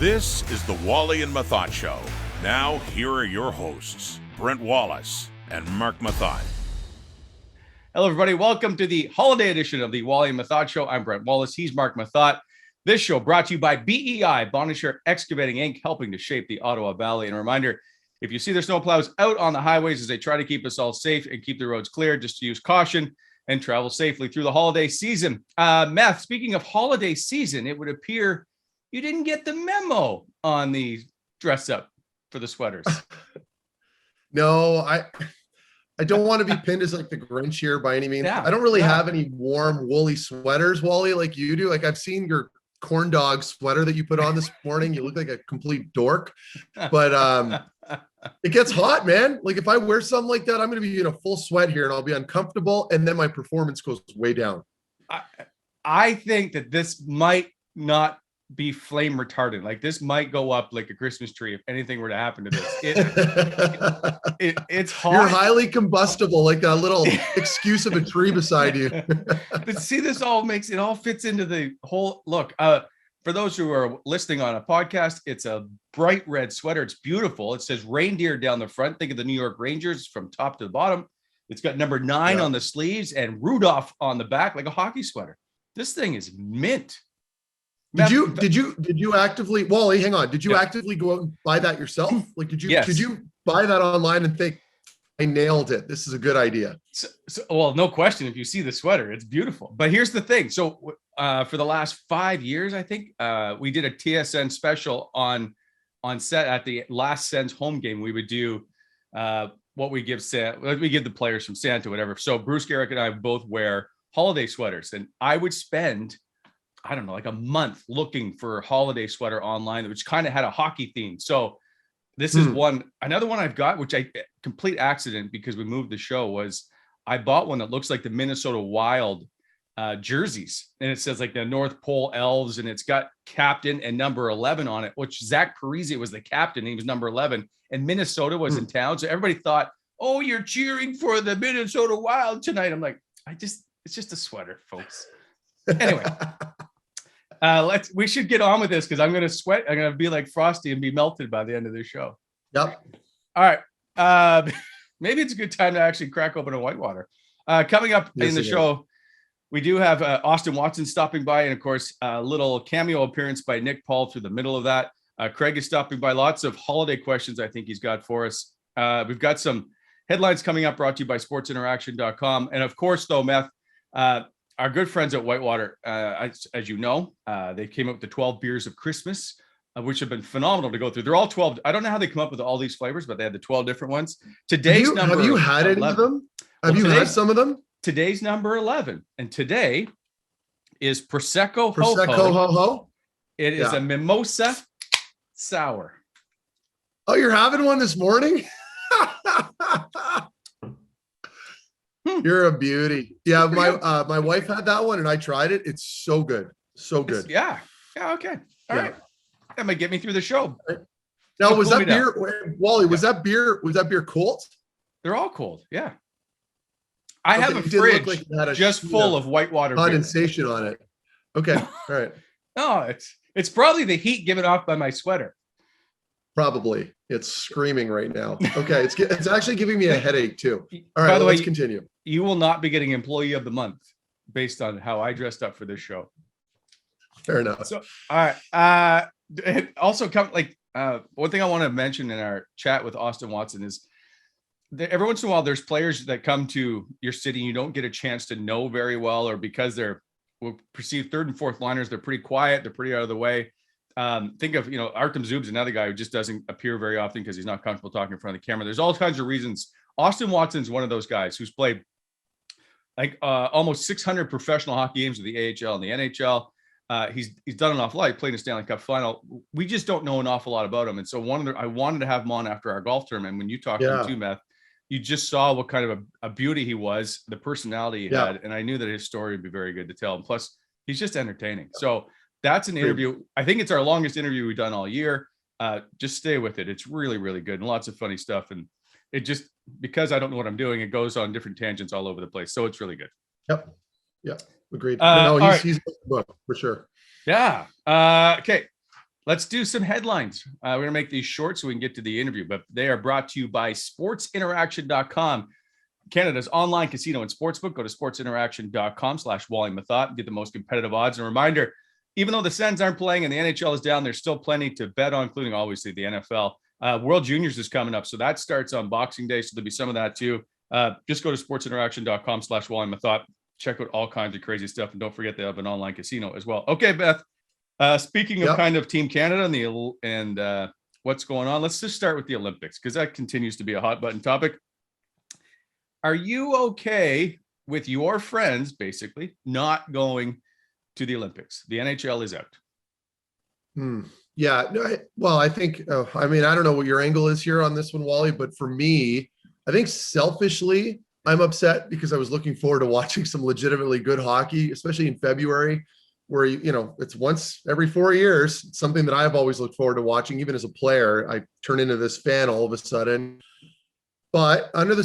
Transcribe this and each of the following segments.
This is the Wally and Methot Show. Now, here are your hosts, Brent Wallace and Mark Methot. Hello, everybody. Welcome to the holiday edition of the Wally and Methot Show. I'm Brent Wallace. He's Mark Methot. This show brought to you by BEI, Bonnechere Excavating Inc., helping to shape the Ottawa Valley. And a reminder, if you see their snowplows out on the highways as they try to keep us all safe and keep the roads clear, just to use caution and travel safely through the holiday season. Meth, speaking of holiday season, it would appear you didn't get the memo on the dress up for the sweaters. No, I don't want to be pinned as like the Grinch here by any means. Yeah, I don't really have any warm woolly sweaters, Wally, like you do. Like I've seen your corn dog sweater that you put on this morning. You look like a complete dork, but it gets hot, man. Like if I wear something like that, I'm going to be in a full sweat here and I'll be uncomfortable. And then my performance goes way down. I think that this might not be flame retardant. Like this might go up like a Christmas tree if anything were to happen to this. It's hot. You're highly combustible, like a little excuse of a tree beside you. But see, this all fits into the whole look. For those who are listening on a podcast, it's a bright red sweater. It's beautiful. It says reindeer down the front. Think of the New York Rangers from top to the bottom. It's got number 9 on the sleeves and Rudolph on the back, like a hockey sweater. This thing is mint. Did you actively, Wally, hang on. Did you actively go out and buy that yourself? Like, did you buy that online and think, I nailed it, this is a good idea? Well, no question. If you see the sweater, it's beautiful. But here's the thing. So for the last 5 years, I think we did a TSN special on set at the last Sens home game. We would do what we give the players from Santa, whatever. So Bruce Garrick and I both wear holiday sweaters, and I would spend, I don't know, like a month looking for a holiday sweater online, which kind of had a hockey theme. So this is another one I've got, which complete accident because we moved the show, was I bought one that looks like the Minnesota Wild jerseys. And it says like the North Pole Elves, and it's got captain and number 11 on it, which Zach Parise was the captain. He was number 11 and Minnesota was in town. So everybody thought, oh, you're cheering for the Minnesota Wild tonight. I'm like, it's just a sweater, folks. Anyway. We should get on with this because I'm going to sweat. I'm going to be like Frosty and be melted by the end of this show. Yep. All right. Maybe it's a good time to actually crack open a Whitewater. Coming up in the show, we do have Austin Watson stopping by. And of course, a little cameo appearance by Nick Paul through the middle of that. Craig is stopping by. Lots of holiday questions I think he's got for us. We've got some headlines coming up brought to you by sportsinteraction.com. And of course, though, Meth, our good friends at Whitewater, as you know, they came up with the 12 beers of Christmas, which have been phenomenal to go through. They're all 12. I don't know how they come up with all these flavors, but they had the 12 different ones. Today's number. Have you had 11. any of them? Have you had some of them? Today's number 11, and today is Prosecco Ho-Ho. It is a mimosa sour. Oh, you're having one this morning? You're a beauty. Yeah, my wife had that one and I tried it. It's so good. So good. Yeah, okay. All right. That might get me through the show. Now, was that beer, Wally, was that beer cold? They're all cold. Yeah. I have a fridge like just full of Whitewater condensation on it. Okay. All right. No, it's probably the heat given off by my sweater. Probably. It's screaming right now. Okay. It's actually giving me a headache too. All right. By the way, let's continue. You will not be getting Employee of the Month based on how I dressed up for this show. Fair enough. So, all right. Also, one thing I want to mention in our chat with Austin Watson is that every once in a while, there's players that come to your city you don't get a chance to know very well, or because they're perceived third and fourth liners, they're pretty quiet, they're pretty out of the way. Think of, Artem Zub's another guy who just doesn't appear very often because he's not comfortable talking in front of the camera. There's all kinds of reasons. Austin Watson's one of those guys who's played like almost 600 professional hockey games with the AHL and the NHL. He's done an awful lot. He played in a Stanley Cup final. We just don't know an awful lot about him. And so I wanted to have him on after our golf tournament. When you talked to him too, Meth, you just saw what kind of a beauty he was, the personality he had. And I knew that his story would be very good to tell. And plus, he's just entertaining. So that's an interview. I think it's our longest interview we've done all year. Just stay with it. It's really, really good and lots of funny stuff. And it just, because I don't know what I'm doing, it goes on different tangents all over the place. So it's really good. Yep. Yeah. Agreed. He's the book for sure. Yeah. Okay. let's do some headlines. We're going to make these short so we can get to the interview, but they are brought to you by sportsinteraction.com, Canada's online casino and sportsbook. Go to sportsinteraction.com/Wally and Methot and get the most competitive odds. And a reminder, even though the Sens aren't playing and the NHL is down, there's still plenty to bet on, including obviously the NFL. World Juniors is coming up, so that starts on Boxing Day, so there'll be some of that too. Just go to sportsinteraction.com/Wally and Methot. Check out all kinds of crazy stuff, and don't forget they have an online casino as well. Okay, Beth. Speaking of kind of Team Canada and what's going on, let's just start with the Olympics because that continues to be a hot button topic. Are you okay with your friends basically not going to the Olympics? The NHL is out. Yeah. No, I think, I don't know what your angle is here on this one, Wally, but for me, I think selfishly, I'm upset because I was looking forward to watching some legitimately good hockey, especially in February, where, it's once every 4 years. It's something that I've always looked forward to watching. Even as a player, I turn into this fan all of a sudden. But under the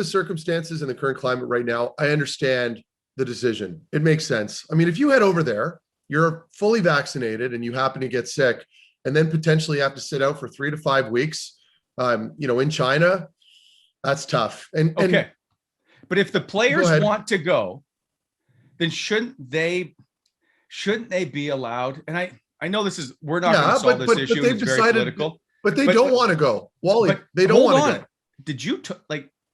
circumstances and the current climate right now, I understand the decision. It makes sense. I mean, if you head over there, you're fully vaccinated and you happen to get sick and then potentially have to sit out for 3 to 5 weeks, in China, that's tough. Okay. But if the players want to go, then shouldn't they be allowed? And I know we're not going to solve this issue. It's very political. But they don't want to go. Wally, they don't want to go. Did you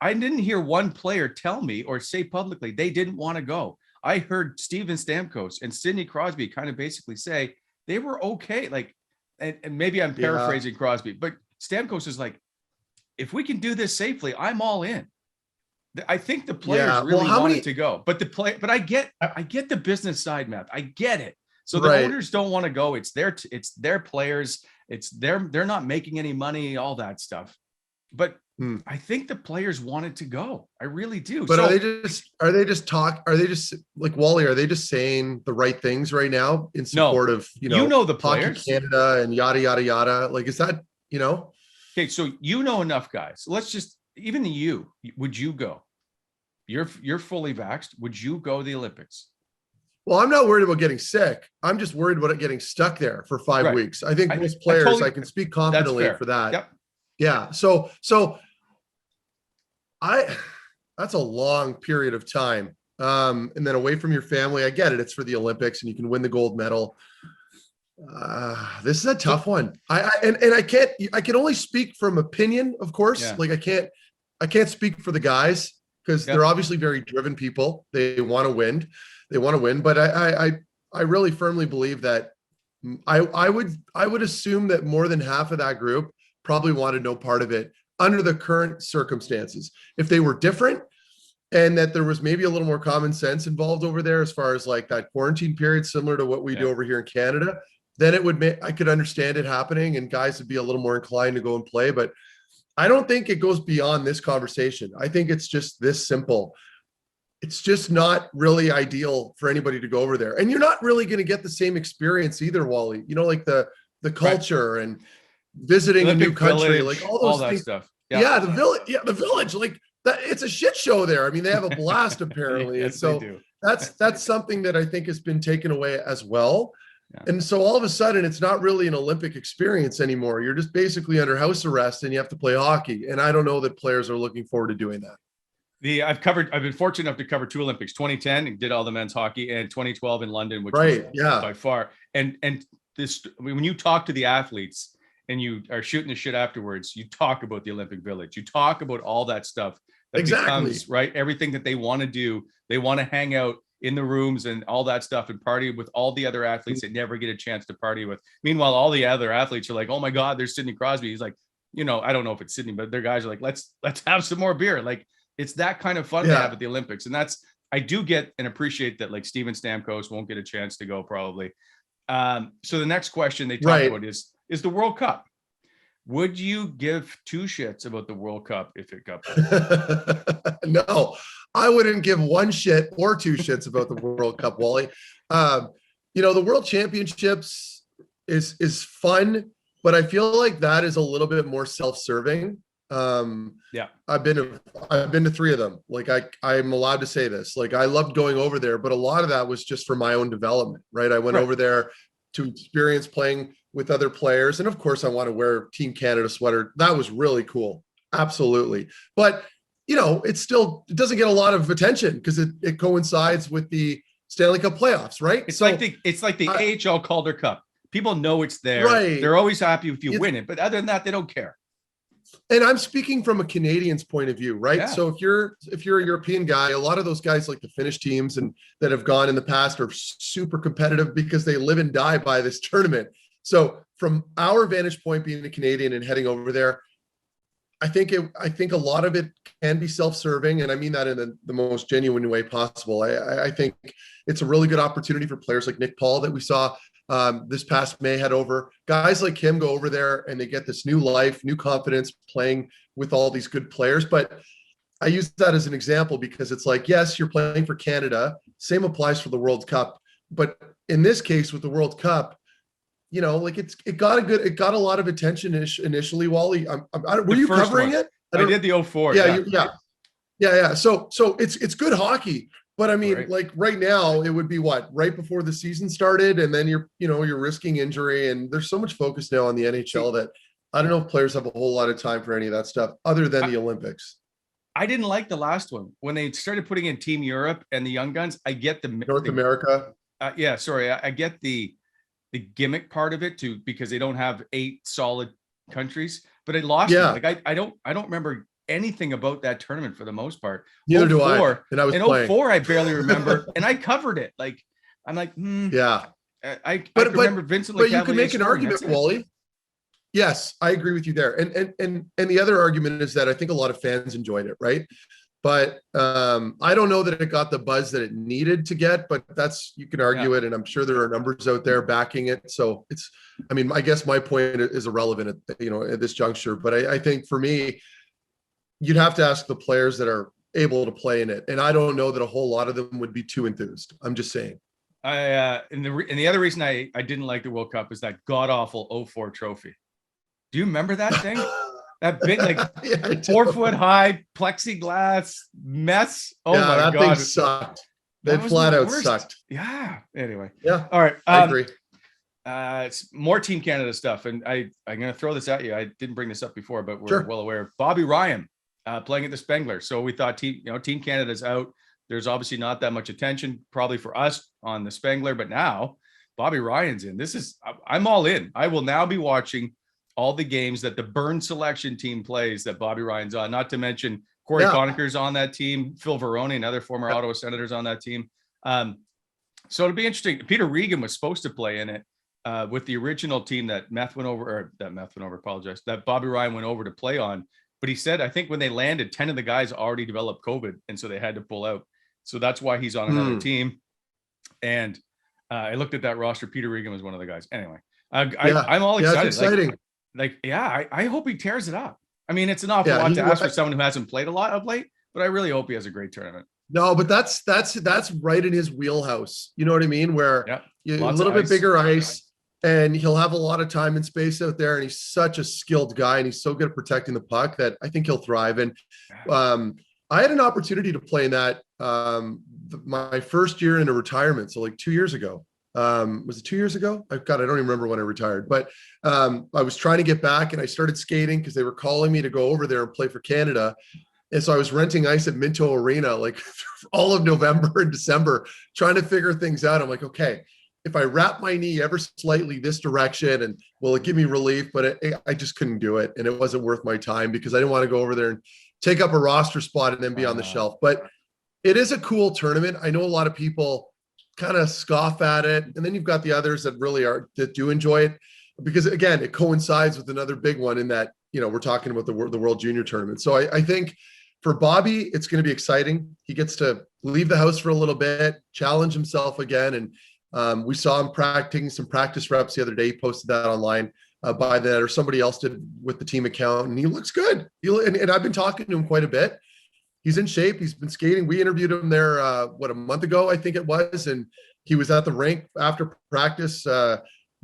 I didn't hear one player tell me or say publicly they didn't want to go. I heard Steven Stamkos and Sidney Crosby kind of basically say they were okay. And maybe I'm paraphrasing Crosby, but Stamkos is like, if we can do this safely, I'm all in. I think the players really wanted to go, but I get the business side, Matt. I get it. So the owners don't want to go. It's their players. They're not making any money, all that stuff. But I think the players wanted to go. I really do. But are they just like Wally? Are they just saying the right things right now in support of the players, Hockey Canada and yada yada yada? Like, is that Okay, so enough guys. Let's just even you. Would you go? You're fully vaxxed. Would you go to the Olympics? Well, I'm not worried about getting sick. I'm just worried about it getting stuck there for 5 weeks. I think most players, I can speak confidently for that. Yep. Yeah. So that's a long period of time. And then away from your family. I get it. It's for the Olympics and you can win the gold medal. This is a tough one. I can only speak from opinion, of course. Yeah. Like I can't speak for the guys because they're obviously very driven people. They want to win. But I really firmly believe that I would assume that more than half of that group probably wanted no part of it under the current circumstances. If they were different and that there was maybe a little more common sense involved over there as far as like that quarantine period, similar to what we do over here in Canada, then it would I could understand it happening and guys would be a little more inclined to go and play. But I don't think it goes beyond this conversation. I think it's just this simple. It's just not really ideal for anybody to go over there. And you're not really going to get the same experience either, Wally. Like the culture and visiting Olympic a new country, village, like all those things. Stuff. Yeah, the village. Yeah, the village. Like that, it's a shit show there. I mean, they have a blast apparently. Yes, and so that's something that I think has been taken away as well. Yeah. And so all of a sudden, it's not really an Olympic experience anymore. You're just basically under house arrest and you have to play hockey. And I don't know that players are looking forward to doing that. I've been fortunate enough to cover 2 Olympics, 2010 and did all the men's hockey, and 2012 in London, which was by far. And this, when you talk to the athletes and you are shooting the shit afterwards, you talk about the Olympic Village. You talk about all that stuff that becomes, everything that they want to do. They want to hang out in the rooms and all that stuff and party with all the other athletes that never get a chance to party with. Meanwhile, all the other athletes are like, oh my God, there's Sidney Crosby. He's like, I don't know if it's Sidney, but their guys are like, let's have some more beer. Like, it's that kind of fun to have at the Olympics. And I do get and appreciate that, like Steven Stamkos won't get a chance to go probably. So the next question they talk about is the World Cup. Would you give 2 shits about the World Cup if it got played? No, I wouldn't give 1 shit or 2 shits about the World Cup, Wally. The World Championships is fun, but I feel like that is a little bit more self-serving. I've been to 3 of them. Like I'm allowed to say this. Like I loved going over there, but a lot of that was just for my own development, right? I went over there to experience playing with other players. And of course, I want to wear Team Canada sweater. That was really cool. Absolutely. But, it doesn't get a lot of attention because it coincides with the Stanley Cup playoffs, right? It's like the AHL Calder Cup. People know it's there. Right. They're always happy if you win it. But other than that, they don't care. And I'm speaking from a Canadian's point of view, right? Yeah. So if you're a European guy, a lot of those guys like the Finnish teams and that have gone in the past are super competitive because they live and die by this tournament. So from our vantage point, being a Canadian and heading over there, I think a lot of it can be self-serving, and I mean that in the most genuine way possible. I think it's a really good opportunity for players like Nick Paul that we saw this past May head over. Guys like him go over there and they get this new life, new confidence playing with all these good players. But I use that as an example because it's like, yes, you're playing for Canada. Same applies for the World Cup. But in this case with the World Cup, it got a lot of attention initially. Wally, were you covering it? I did the 04. Yeah. So it's good hockey. But I mean, like right now, it would be right before the season started, and then you're risking injury, and there's so much focus now on the NHL that I don't know if players have a whole lot of time for any of that stuff other than the Olympics. I didn't like the last one when they started putting in Team Europe and the Young Guns. I get the North America. I get the gimmick part of it too because they don't have 8 solid countries. But it lost me. Like I don't remember anything about that tournament for the most part. Neither do I. And I was in playing. 04, I barely remember, and I covered it. Like I'm like, yeah. I remember Vincent. But you can make an argument, Wally. Yes, I agree with you there. And the other argument is that I think a lot of fans enjoyed it, right? But I don't know that it got the buzz that it needed to get. But you can argue it, and I'm sure there are numbers out there backing it. So I guess my point is irrelevant at this juncture. But I think for me, you'd have to ask the players that are able to play in it. And I don't know that a whole lot of them would be too enthused. I'm just saying. And the other reason I didn't like the World Cup is that god awful 04 trophy. Do you remember that thing? That big, 4 foot high plexiglass mess. Oh my God. That thing sucked. That flat out sucked. Yeah. Anyway. Yeah. All right. I agree. It's more Team Canada stuff. And I'm going to throw this at you. I didn't bring this up before, but we're well aware. Bobby Ryan playing at the Spengler. So we thought Team Canada's out. There's obviously not that much attention probably for us on the Spengler, but now Bobby Ryan's in. I'm all in. I will now be watching all the games that the Burn selection team plays that Bobby Ryan's on, not to mention Corey Conacher's on that team, Phil Veroni, another former Ottawa Senators on that team. So it'll be interesting. Peter Regan was supposed to play in it with the original team that Bobby Ryan went over to play on. But he said, I think when they landed, 10 of the guys already developed COVID, and so they had to pull out. So that's why he's on another team. And I looked at that roster. Peter Regan was one of the guys. Anyway, I'm all excited. It's exciting. I hope he tears it up. I mean, it's an awful lot to ask for someone who hasn't played a lot of late, but I really hope he has a great tournament. No, but that's right in his wheelhouse. You know what I mean? Where a little bit bigger ice. And he'll have a lot of time and space out there. And he's such a skilled guy, and he's so good at protecting the puck that I think he'll thrive. And I had an opportunity to play in that my first year into retirement. So like 2 years ago. Was it 2 years ago? I don't even remember when I retired. But I was trying to get back, and I started skating because they were calling me to go over there and play for Canada. And so I was renting ice at Minto Arena like all of November and December, trying to figure things out. I'm like, okay, if I wrap my knee ever slightly this direction, and will it give me relief? But I just couldn't do it. And it wasn't worth my time because I didn't want to go over there and take up a roster spot and then be on the shelf. But it is a cool tournament. I know a lot of people kind of scoff at it. And then you've got the others that do enjoy it because, again, it coincides with another big one in that, we're talking about the World Junior Tournament. So I think for Bobby, it's going to be exciting. He gets to leave the house for a little bit, challenge himself again. And we saw him practicing some practice reps the other day. He posted that online by that, or somebody else did with the team account, and he looks good. And I've been talking to him quite a bit. He's in shape. He's been skating. We interviewed him there, a month ago, I think it was. And he was at the rink after practice,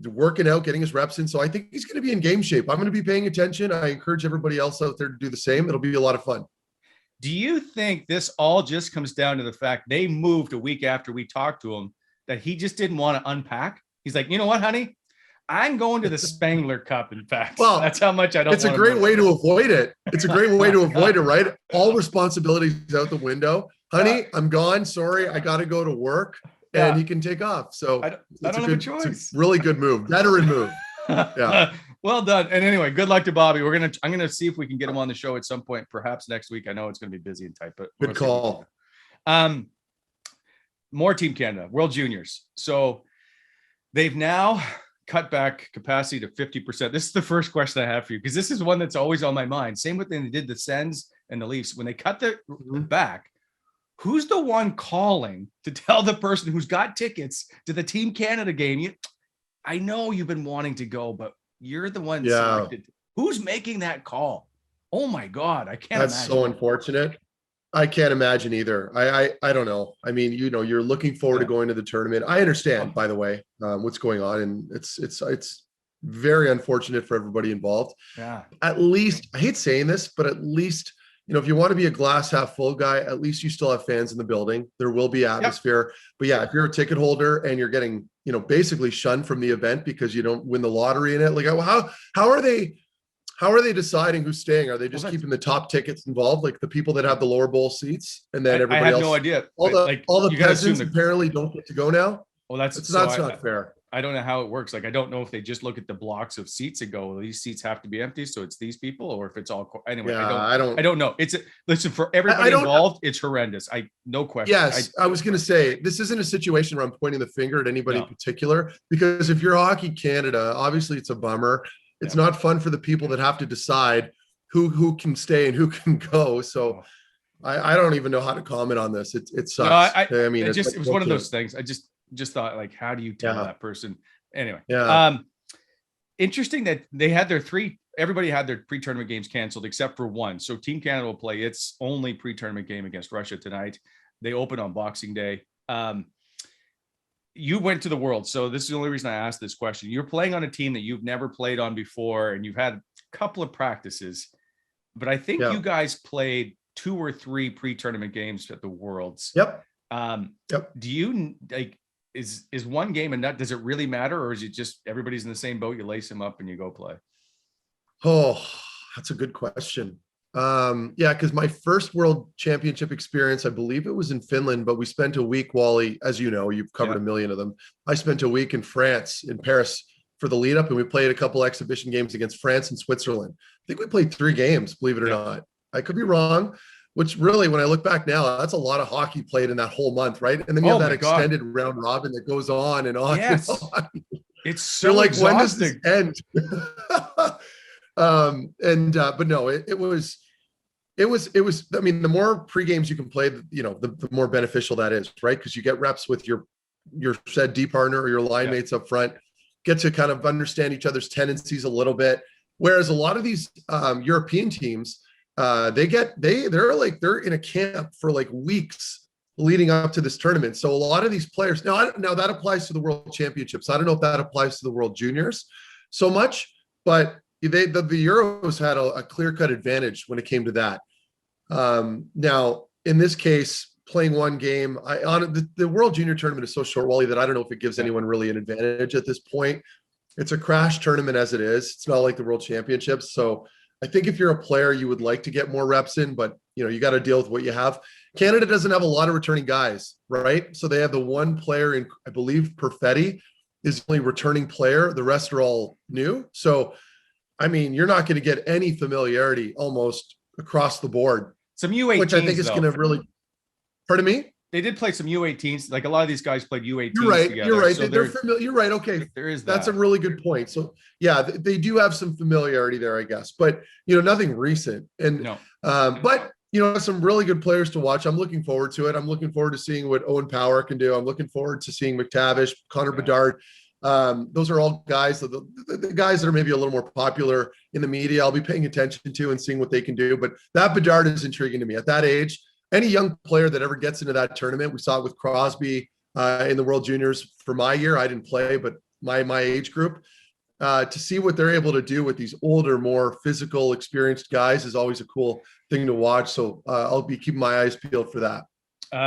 working out, getting his reps in. So I think he's going to be in game shape. I'm going to be paying attention. I encourage everybody else out there to do the same. It'll be a lot of fun. Do you think this all just comes down to the fact they moved a week after we talked to him, that he just didn't want to unpack? He's like, you know what, honey? I'm going to the Spengler Cup. In fact, Well, that's how much I don't. It's a great way to avoid it. It's a great way to avoid it, right? All responsibilities out the window. Honey, I'm gone. Sorry, I got to go to work, and he can take off. So I don't have a choice. It's a really good move, veteran move. Yeah. Well done. And anyway, good luck to Bobby. I'm gonna see if we can get him on the show at some point, perhaps next week. I know it's gonna be busy and tight, but good call. More Team Canada, World Juniors. So they've now cut back capacity to 50%. This is the first question I have for you, because this is one that's always on my mind. Same with when they did the Sens and the Leafs. When they cut the back, who's the one calling to tell the person who's got tickets to the Team Canada game? I know you've been wanting to go, but you're the one selected. Who's making that call? Oh my God, I can't imagine. That's so unfortunate. I can't imagine either. I don't know. I mean, you're looking forward to going to the tournament. I understand, by the way, what's going on, and it's very unfortunate for everybody involved. Yeah. At least, I hate saying this, but at least, if you want to be a glass half full guy, at least you still have fans in the building. There will be atmosphere. But yeah, if you're a ticket holder and you're getting, basically shunned from the event because you don't win the lottery in it, like how are they deciding who's staying? Are they just keeping the top tickets involved, like the people that have the lower bowl seats, and then everybody else? I have no idea. All the peasants apparently don't get to go now. Well, that's not fair. I don't know how it works. Like, I don't know if they just look at the blocks of seats and go, well, these seats have to be empty, so it's these people, or if it's all anyway. Yeah, I don't know. Listen, for everybody involved, it's horrendous. No question. Yes, I was going to say, this isn't a situation where I'm pointing the finger at anybody in particular, because if you're Hockey Canada, obviously it's a bummer. It's not fun for the people that have to decide who can stay and who can go. So I don't even know how to comment on this. It sucks. No, I mean, it was one of those things. I just thought, like, how do you tell that person? Anyway, interesting that they had everybody had their pre-tournament games canceled except for one. So Team Canada will play its only pre-tournament game against Russia tonight. They open on Boxing Day. You went to the World, so this is the only reason I asked this question. You're playing on a team that you've never played on before, and you've had a couple of practices, but I think you guys played 2 or 3 pre-tournament games at the Worlds. Yep. Do you is one game enough? Does it really matter, or is it just everybody's in the same boat? You lace them up and you go play. Oh, that's a good question. Because my first World Championship experience, I believe it was in Finland, but we spent a week, Wally, as you know, you've covered a million of them. I spent a week in France, in Paris, for the lead up, and we played a couple exhibition games against France and Switzerland. I think we played 3 games, believe it or not. I could be wrong, which really, when I look back now, that's a lot of hockey played in that whole month, right? And then you have that extended round robin that goes on and on. Yes. And on. It's so like, exhausting. When does this end? But no, it was, I mean, the more pre-games you can play, the more beneficial that is, right? Because you get reps with your said D partner or your line mates up front, get to kind of understand each other's tendencies a little bit. Whereas a lot of these European teams, they're in a camp for like weeks leading up to this tournament. So a lot of these players, now that applies to the World Championships. I don't know if that applies to the World Juniors so much, but the Euros had a clear-cut advantage when it came to that. Now, in this case, playing one game, the World Junior Tournament is so short, Wally, that I don't know if it gives anyone really an advantage at this point. It's a crash tournament as it is. It's not like the World Championships. So I think if you're a player, you would like to get more reps in, but you got to deal with what you have. Canada doesn't have a lot of returning guys, right? So they have the one player in, I believe, Perfetti is the only returning player. The rest are all new. So, I mean, you're not going to get any familiarity almost across the board. Some U18s, which I think is going to really. Pardon me? They did play some U18s. Like, a lot of these guys played U18s. You're right. Together, you're right. so they're familiar. You're right. Okay. There is that. That's a really good point. So yeah, they do have some familiarity there, I guess, but nothing recent. And but some really good players to watch. I'm looking forward to it. I'm looking forward to seeing what Owen Power can do. I'm looking forward to seeing McTavish, Connor Bedard. Those are all guys, the guys that are maybe a little more popular in the media. I'll be paying attention to and seeing what they can do. But that Bedard is intriguing to me at that age. Any young player that ever gets into that tournament, we saw it with Crosby in the World Juniors for my year. I didn't play, but my age group, to see what they're able to do with these older, more physical, experienced guys is always a cool thing to watch. So I'll be keeping my eyes peeled for that.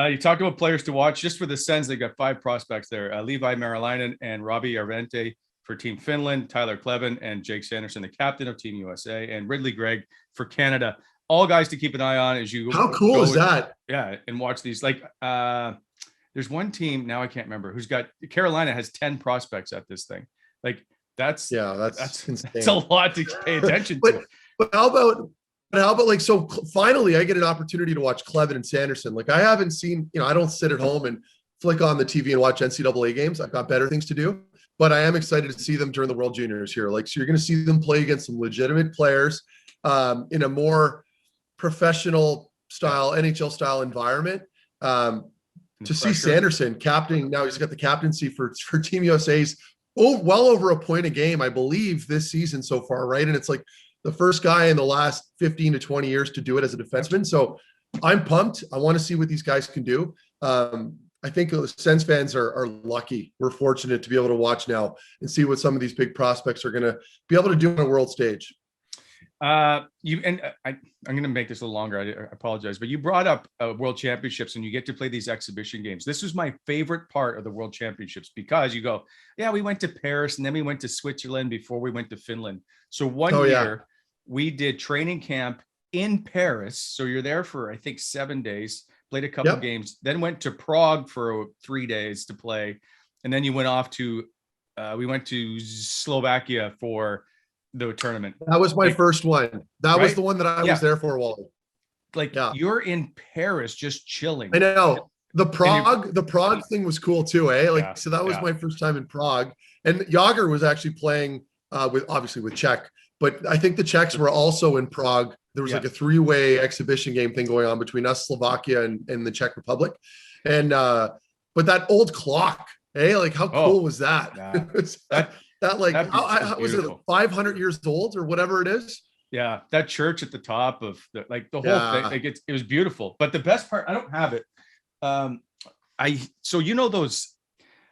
You talked about players to watch. Just for the Sens, they got 5 prospects there. Levi Marilainen and Robbie Arvente for Team Finland, Tyler Klevin and Jake Sanderson, the captain of Team USA, and Ridley Gregg for Canada. All guys to keep an eye on as you How cool is that? Yeah, and watch these. Like there's one team, now I can't remember, who's got Carolina has 10 prospects at this thing. Like that's insane. That's a lot to pay attention to. But how about like, so finally I get an opportunity to watch Klevin and Sanderson. Like I haven't seen, I don't sit at home and flick on the TV and watch NCAA games. I've got better things to do, but I am excited to see them during the World Juniors here. Like, so you're going to see them play against some legitimate players in a more professional style, NHL style environment. To see Sanderson captaining, now he's got the captaincy for Team USA's well over a point a game, I believe, this season so far, right? And it's like the first guy in the last 15 to 20 years to do it as a defenseman. So I'm pumped. I want to see what these guys can do. I think Sens fans are lucky. We're fortunate to be able to watch now and see what some of these big prospects are going to be able to do on a world stage. I'm going to make this a little longer. I apologize, but you brought up World Championships and you get to play these exhibition games. This was my favorite part of the World Championships because you go, yeah, we went to Paris and then we went to Switzerland before we went to Finland. So one year we did training camp in Paris. So you're there for, I think, 7 days, played a couple of games, then went to Prague for 3 days to play. And then you went off to, we went to Slovakia for the tournament. That was my first one. That was the one that I was there for, Wally. Like you're in Paris just chilling. I know. The Prague thing was cool too, eh? Like, so that was my first time in Prague. And Yager was actually playing with Czech, but I think the Czechs were also in Prague. There was like a 3-way exhibition game thing going on between us, Slovakia, and the Czech Republic. And but that old clock, eh? Like how cool was that? Yeah. That how was it 500 years old or whatever it is? Yeah, that church at the top of the whole thing. Like it was beautiful. But the best part, I don't have it. So you know those,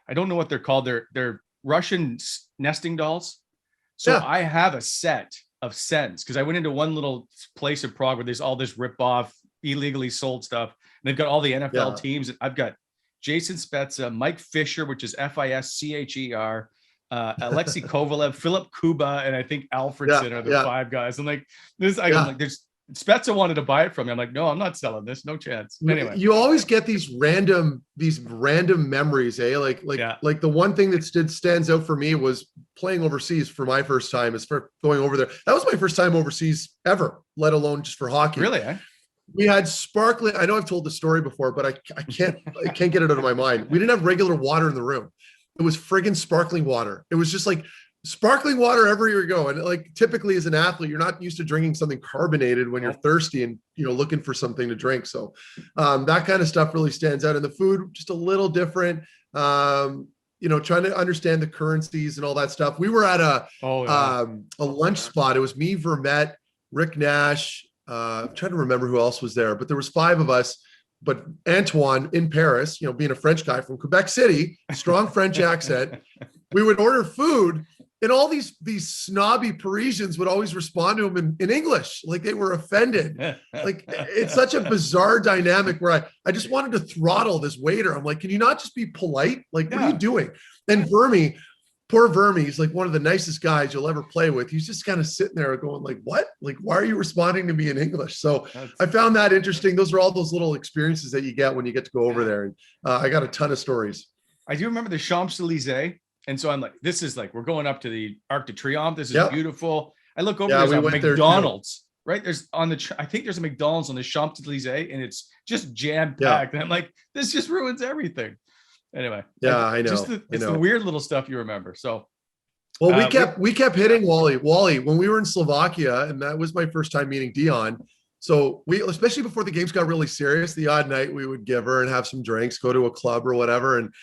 I don't know what they're called. They're Russian nesting dolls. So I have a set of Sens because I went into one little place in Prague where there's all this rip-off, illegally sold stuff. And they've got all the NFL teams. I've got Jason Spezza, Mike Fisher, which is Fischer. Alexei Kovalev, Philip Kuba, and I think Alfredson are the 5 guys. I'm like, I'm like, there's Spezza wanted to buy it from me. I'm like, no, I'm not selling this. No chance. Anyway, you always get these random memories, eh? Like the one thing that stands out for me was playing overseas for my first time. Is for going over there. That was my first time overseas ever, let alone just for hockey. Really? Eh? We had sparkling. I know I've told the story before, but I can't get it out of my mind. We didn't have regular water in the room. It was friggin' sparkling water. It was just like sparkling water everywhere you go. And like typically as an athlete, you're not used to drinking something carbonated when you're thirsty and looking for something to drink. So that kind of stuff really stands out. And the food just a little different. Trying to understand the currencies and all that stuff. We were at a lunch spot. It was me, Vermette, Rick Nash. I'm trying to remember who else was there, but there was 5 of us. But Antoine in Paris, being a French guy from Quebec City, strong French accent, we would order food and all these snobby Parisians would always respond to him in English. Like they were offended. Like it's such a bizarre dynamic where I just wanted to throttle this waiter. I'm like, can you not just be polite? Like, what are you doing? And poor Vermi, he's like one of the nicest guys you'll ever play with. He's just kind of sitting there going like, what? Like, why are you responding to me in English? So I found that interesting. Those are all those little experiences that you get when you get to go over there. And I got a ton of stories. I do remember the Champs-Élysées. And so I'm like, this is like, we're going up to the Arc de Triomphe. This is beautiful. I look over, there's a McDonald's, right? I think there's a McDonald's on the Champs-Élysées and it's just jam-packed. And I'm like, this just ruins everything. Anyway, I know. It's the weird little stuff you remember. So, well, we kept hitting Wally when we were in Slovakia, and that was my first time meeting Dion. So we, especially before the games got really serious, the odd night we would give her and have some drinks, go to a club or whatever. And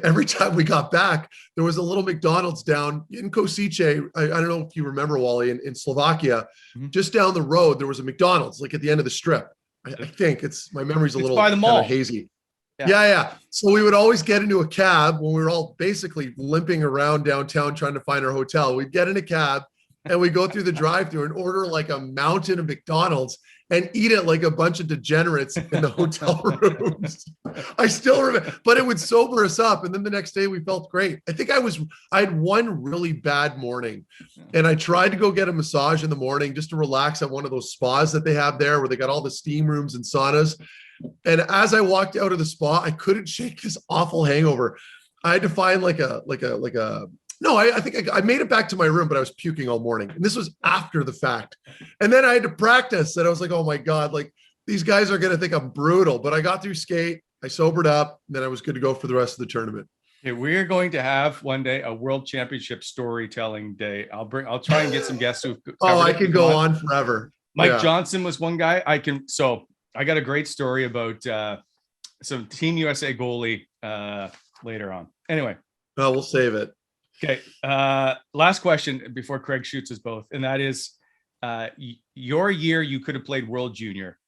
every time we got back, there was a little McDonald's down in Kosice. I don't know if you remember, Wally, in Slovakia, just down the road, there was a McDonald's like at the end of the strip. I think my memory's a little by the mall. Kind of hazy. Yeah. So we would always get into a cab when we were all basically limping around downtown trying to find our hotel. We'd get in a cab and we go through the drive-thru and order like a mountain of McDonald's and eat it like a bunch of degenerates in the hotel rooms. I still remember, but it would sober us up. And then the next day we felt great. I think I had one really bad morning, and I tried to go get a massage in the morning just to relax at one of those spas that they have there where they got all the steam rooms and saunas. And as I walked out of the spa, I couldn't shake this awful hangover. I had to find I think I made it back to my room, but I was puking all morning. And this was after the fact. And then I had to practice. And I was like, oh my God, like these guys are going to think I'm brutal. But I got through skate. I sobered up. And then I was good to go for the rest of the tournament. Okay, we're going to have one day a world championship storytelling day. I'll try and get some guests who. I could go on forever. Mike Johnson was one guy. I got a great story about some Team USA goalie later on. Anyway. Well, we'll save it. Okay. Last question before Craig shoots us both. And that is your year you could have played World Junior.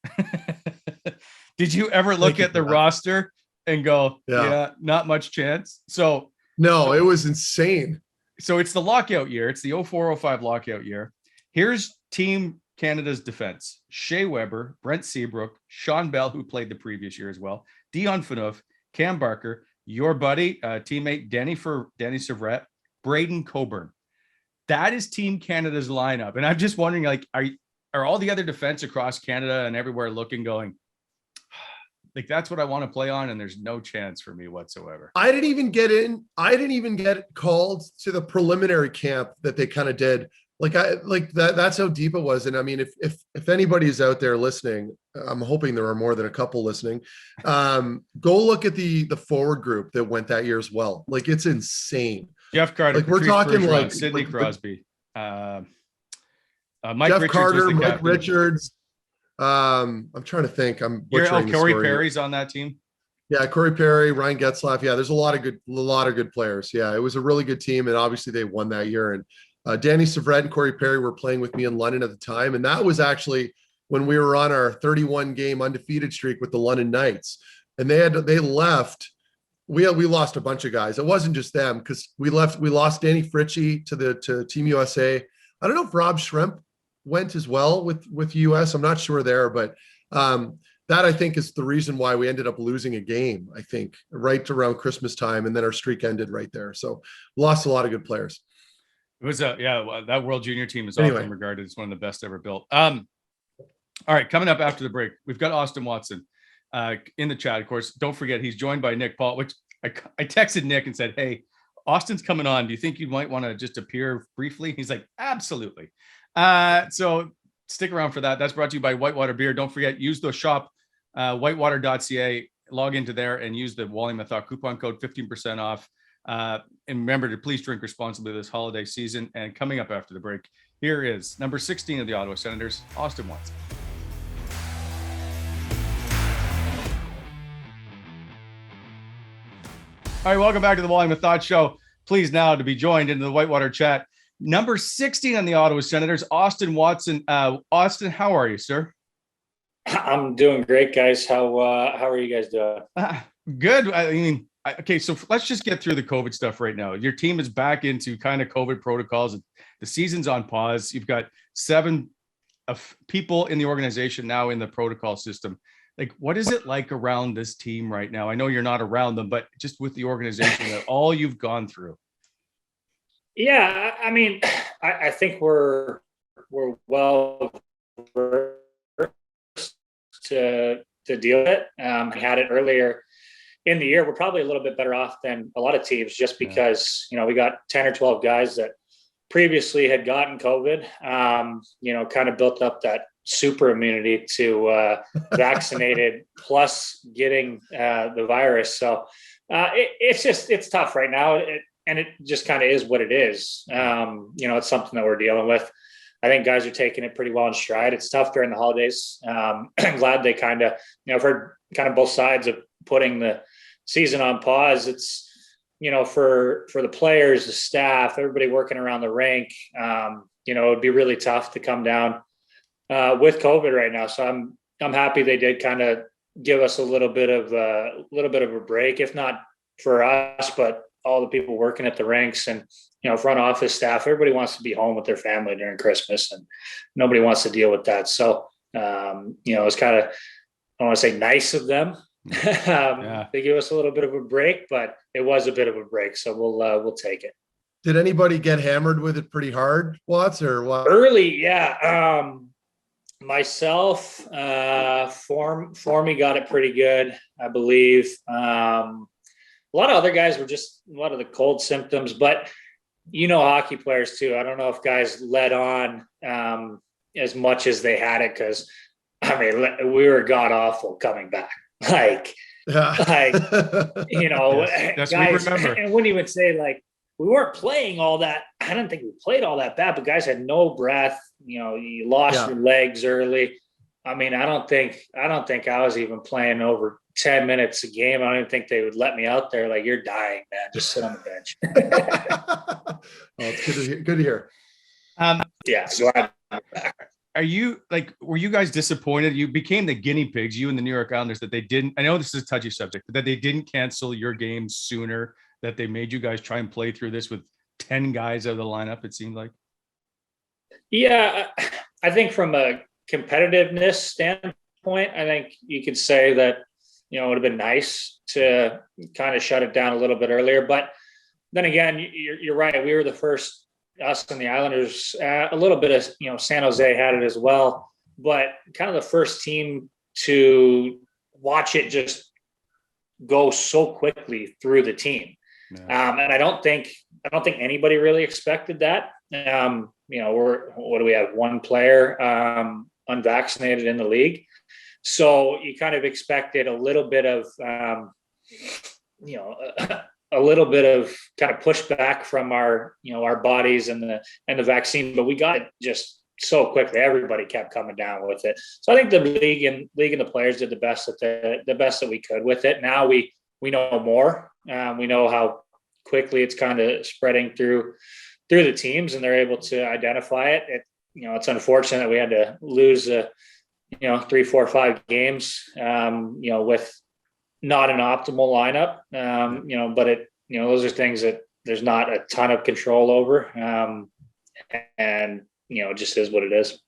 Did you ever look at the roster and go, yeah, not much chance? So no, it was insane. So it's the lockout year. It's the 04-05 lockout year. Here's Team Canada's defense: Shea Weber, Brent Seabrook, Sean Bell, who played the previous year as well, Dion Phaneuf, Cam Barker, your buddy, teammate Danny Servette, Braden Coburn. That is Team Canada's lineup. And I'm just wondering, like, are all the other defense across Canada and everywhere looking, going, like, that's what I want to play on, and there's no chance for me whatsoever? I didn't even get in. I didn't even get called to the preliminary camp that they kind of did. That's how deep it was. And I mean, if anybody's out there listening, I'm hoping there are more than a couple listening. Go look at the forward group that went that year as well. Like, it's insane. Jeff Carter, like we're talking Bergeron, like Sidney Crosby, Mike Jeff Richards Carter, Mike Richards. I'm trying to think. I'm butchering Corey Perry's on that team. Yeah, Corey Perry, Ryan Getzlaff. Yeah, there's a lot of good players. Yeah, it was a really good team, and obviously they won that year. And Danny Servette and Corey Perry were playing with me in London at the time, and that was actually when we were on our 31 game undefeated streak with the London Knights, and they left. We lost a bunch of guys. It wasn't just them, because we lost Danny Fritchie to Team USA. I don't know if Rob Schremp went as well with US. I'm not sure there, but that I think is the reason why we ended up losing a game, I think, right around Christmas time. And then our streak ended right there. So lost a lot of good players. It was that World Junior team is often regarded as one of the best ever built. All right, coming up after the break, we've got Austin Watson in the chat. Of course, don't forget he's joined by Nick Paul, which I texted Nick and said, hey, Austin's coming on. Do you think you might want to just appear briefly? He's like, absolutely. So stick around for that. That's brought to you by Whitewater Beer. Don't forget, use the shop, whitewater.ca, log into there and use the Wally and Methot coupon code, 15% off. And remember to please drink responsibly this holiday season. And coming up after the break, here is number 16 of the Ottawa Senators, Austin Watson. All right, welcome back to the Wally and Methot Show. Pleased now to be joined in the Whitewater chat. Number 16 on the Ottawa Senators, Austin Watson. Austin, how are you, sir? I'm doing great, guys. How are you guys doing? Good. I mean, okay, so let's just get through the COVID stuff right now. Your team is back into kind of COVID protocols. The season's on pause. You've got 7 people in the organization now in the protocol system. Like, what is it like around this team right now? I know you're not around them, but just with the organization and all you've gone through. Yeah, I mean, I think we're well versed to deal with it. We had it earlier in the year. We're probably a little bit better off than a lot of teams, just because we got 10 or 12 guys that previously had gotten COVID. Kind of built up that super immunity to vaccinated plus getting the virus. So it's tough right now. And it just kind of is what it is. It's something that we're dealing with. I think guys are taking it pretty well in stride. It's tough during the holidays. I'm glad they kind of, I've heard kind of both sides of putting the season on pause. It's, for the players, the staff, everybody working around the rink, it'd be really tough to come down with COVID right now. So I'm happy they did kind of give us a little bit of a break, if not for us, but all the people working at the rinks and, front office staff, everybody wants to be home with their family during Christmas, and nobody wants to deal with that. So, it's kind of, I don't want to say nice of them to give us a little bit of a break, but it was a bit of a break. So we'll take it. Did anybody get hammered with it pretty hard, Watts, or what? Early, yeah. Myself, Formy got it pretty good, I believe. A lot of other guys were just a lot of the cold symptoms, but hockey players too. I don't know if guys let on as much as they had it, because we were god awful coming back. That's guys, we remember. And wouldn't even say we weren't playing all that. I don't think we played all that bad, but guys had no breath. You lost your legs early. I don't think I was even playing over 10 minutes a game. I don't even think they would let me out there. You're dying, man. Just sit on the bench. It's good to hear. Yeah. So were you guys disappointed? You became the guinea pigs, you and the New York Islanders, that they didn't, I know this is a touchy subject, but that they didn't cancel your game sooner, that they made you guys try and play through this with 10 guys out of the lineup, it seemed like. Yeah. I think from a competitiveness standpoint, I think you could say that, it would have been nice to kind of shut it down a little bit earlier. But then again, you're right. We were the first, us and the Islanders, a little bit of, San Jose had it as well, but kind of the first team to watch it just go so quickly through the team. Yeah. And I don't think anybody really expected that. What do we have? One player unvaccinated in the league. So you kind of expected a little bit of, a little bit of kind of pushback from our bodies and the vaccine, but we got it just so quickly. Everybody kept coming down with it. So I think the league and the players did the best that we could with it. Now we know more. We know how quickly it's kind of spreading through the teams, and they're able to identify it. It's unfortunate that we had to lose 3, 4, 5 games, with not an optimal lineup, but those are things that there's not a ton of control over. And it just is what it is.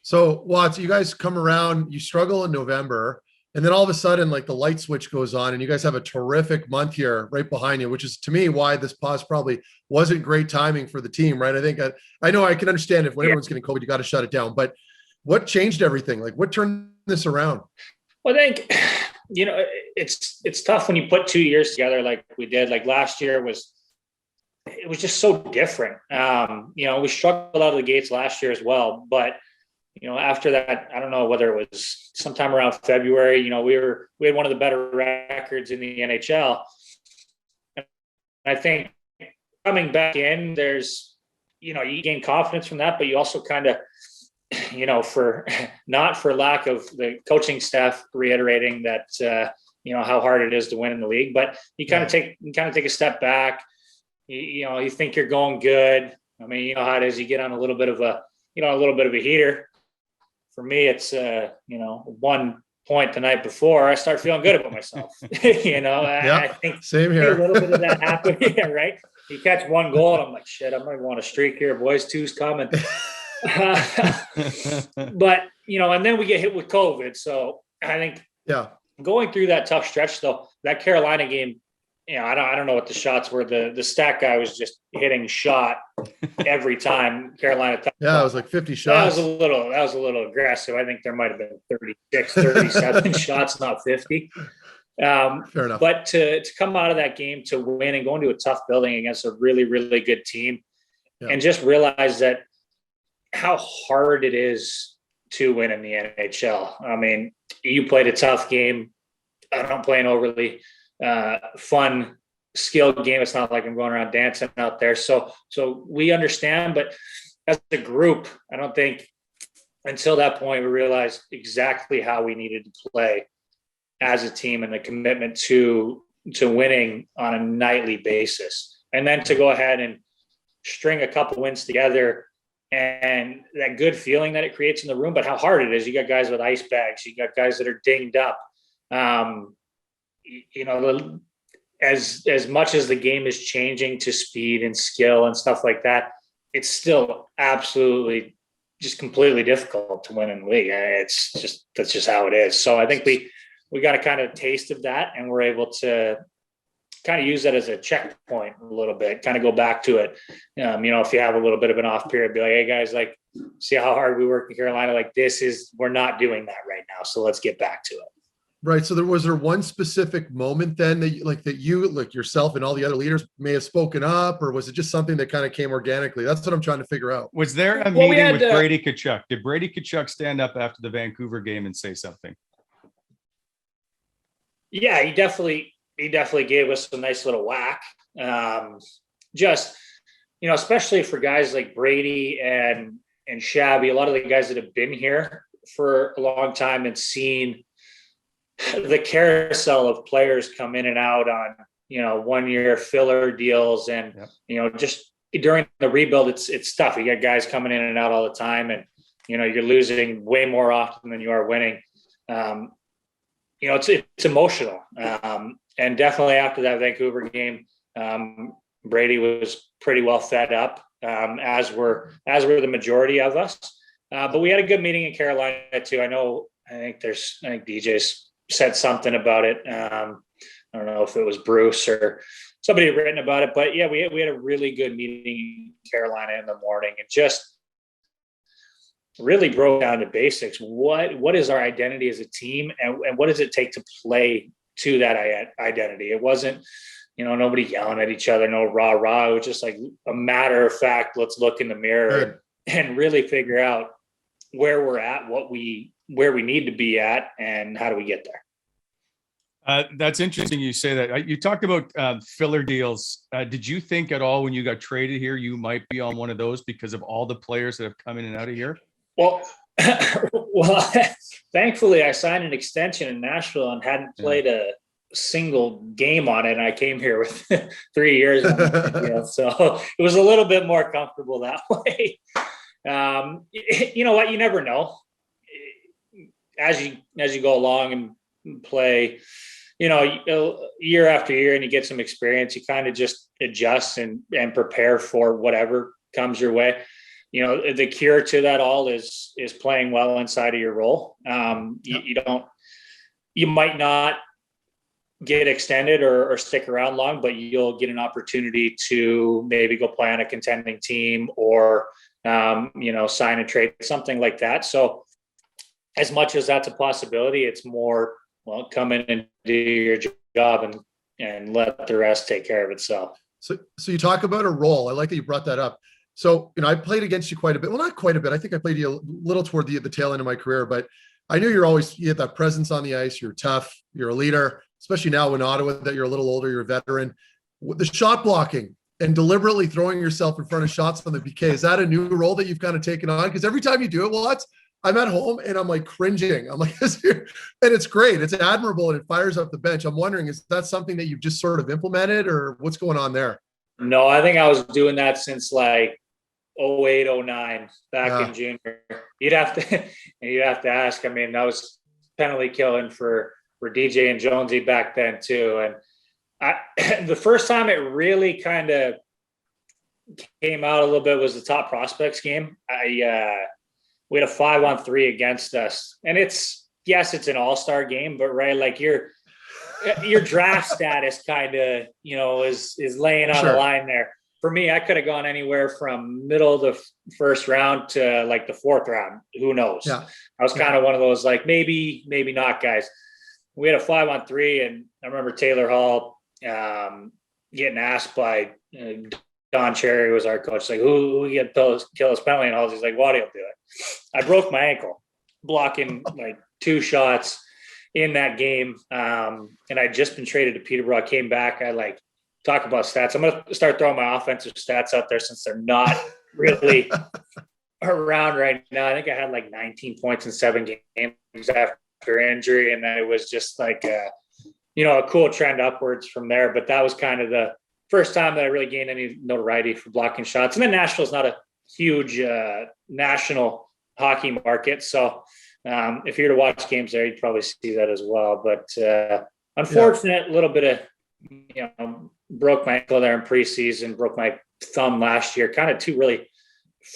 So Watts, you guys come around, you struggle in November, and then all of a sudden, the light switch goes on and you guys have a terrific month here right behind you, which is to me why this pause probably wasn't great timing for the team, right? I think I know I can understand if when everyone's getting COVID, you got to shut it down, but what changed everything? What turned this around? Well, I think, it's tough when you put 2 years together like we did. Last year was just so different. We struggled out of the gates last year as well, but after that, I don't know whether it was sometime around February, we had one of the better records in the NHL. And I think coming back in, there's, you gain confidence from that, but you also kind of, for lack of the coaching staff reiterating that, how hard it is to win in the league, but you kind of take a step back. You think you're going good. How it is. You get on a little bit of a heater. For me, it's 1 point the night before, I start feeling good about myself. I think same here. A little bit of that happened. Yeah, right. You catch one goal, and I'm like, shit, I'm gonna go on a streak here, boys. 2's coming. But and then we get hit with COVID. So I think going through that tough stretch, though, that Carolina game, I don't know what the shots were. The stat guy was just hitting shot every time Carolina. Yeah, it was like 50 shots. That was a little aggressive. I think there might have been 36, 37 shots, not 50. Fair enough. But to come out of that game to win and go into a tough building against a really, really good team, and just realize that how hard it is to win in the NHL. You played a tough game. I don't play an overly fun, skilled game. It's not like I'm going around dancing out there. So we understand, but as a group, I don't think until that point we realized exactly how we needed to play as a team and the commitment to winning on a nightly basis. And then to go ahead and string a couple wins together and that good feeling that it creates in the room, but how hard it is. You got guys with ice bags. You got guys that are dinged up. as much as the game is changing to speed and skill and stuff like that, it's still absolutely just completely difficult to win in the league. That's just how it is. So I think we got a kind of taste of that, and we're able to kind of use that as a checkpoint a little bit, kind of go back to it. If you have a little bit of an off period, be like, hey guys, like, see how hard we work in Carolina. Like, we're not doing that right now. So let's get back to it. Right. So was there one specific moment then that you yourself and all the other leaders may have spoken up, or was it just something that kind of came organically? That's what I'm trying to figure out. Was there a meeting with Brady Tkachuk? Did Brady Tkachuk stand up after the Vancouver game and say something? Yeah, he definitely gave us a nice little whack. Especially for guys like Brady and Shabby, a lot of the guys that have been here for a long time and seen the carousel of players come in and out on, 1 year filler deals. And, just during the rebuild, it's tough. You got guys coming in and out all the time, and, you're losing way more often than you are winning. It's emotional. And definitely after that Vancouver game, Brady was pretty well fed up, as were the majority of us. But we had a good meeting in Carolina too. I think DJ's said something about it. I don't know if it was Bruce or somebody had written about it, but yeah, we had a really good meeting in Carolina in the morning, and just really broke down to basics. What is our identity as a team, and what does it take to play to that identity? It wasn't, nobody yelling at each other, no rah rah. It was just like a matter of fact, let's look in the mirror and really figure out where we're at, where we need to be at, and how do we get there. That's interesting you say that. You talked about filler deals. Did you think at all when you got traded here you might be on one of those because of all the players that have come in and out of here? Well, thankfully I signed an extension in Nashville and hadn't played a single game on it. And I came here with 3 years on it, so it was a little bit more comfortable that way. You know what? You never know. As you go along and play, year after year, and you get some experience, you kind of just adjust and prepare for whatever comes your way. The cure to that all is playing well inside of your role. You might not get extended or stick around long, but you'll get an opportunity to maybe go play on a contending team or, sign and trade, something like that. So as much as that's a possibility, it's more, come in and do your job and let the rest take care of itself. So you talk about a role. I like that you brought that up. So, I played against you quite a bit. Well, not quite a bit. I think I played you a little toward the tail end of my career, but I knew you had that presence on the ice. You're tough. You're a leader, especially now in Ottawa that you're a little older, you're a veteran. The shot blocking and deliberately throwing yourself in front of shots on the PK, is that a new role that you've kind of taken on? Because every time you do it, I'm at home and I'm like cringing. I'm like, and it's great. It's admirable and it fires up the bench. I'm wondering, is that something that you've just sort of implemented, or what's going on there? No, I think I was doing that since like 08, 09 back in junior. You'd have to ask. I mean, that was penalty killing for DJ and Jonesy back then too. And the first time it really kind of came out a little bit was the Top Prospects game. We had a 5-on-3 against us, and it's an all-star game, but right, like your draft status kind of, is laying on the line there. For me, I could have gone anywhere from middle of the first round to like the fourth round. Who knows? Yeah. I was kind of one of those, like, maybe not guys. We had a 5-on-3, and I remember Taylor Hall getting asked by Don Cherry was our coach, like, who get kill us penalty and Halls? He's like, Waddy will do it. I broke my ankle blocking like 2 shots in that game. And I'd just been traded to Peterborough. I came back. I like talk about stats. I'm going to start throwing my offensive stats out there since they're not really around right now. I think I had like 19 points in 7 games after injury. And then it was just like, a cool trend upwards from there. But that was kind of the first time that I really gained any notoriety for blocking shots. And then Nashville's not a huge national hockey market. So if you were to watch games there, you'd probably see that as well. But unfortunate, little bit of broke my ankle there in preseason, broke my thumb last year, kind of two really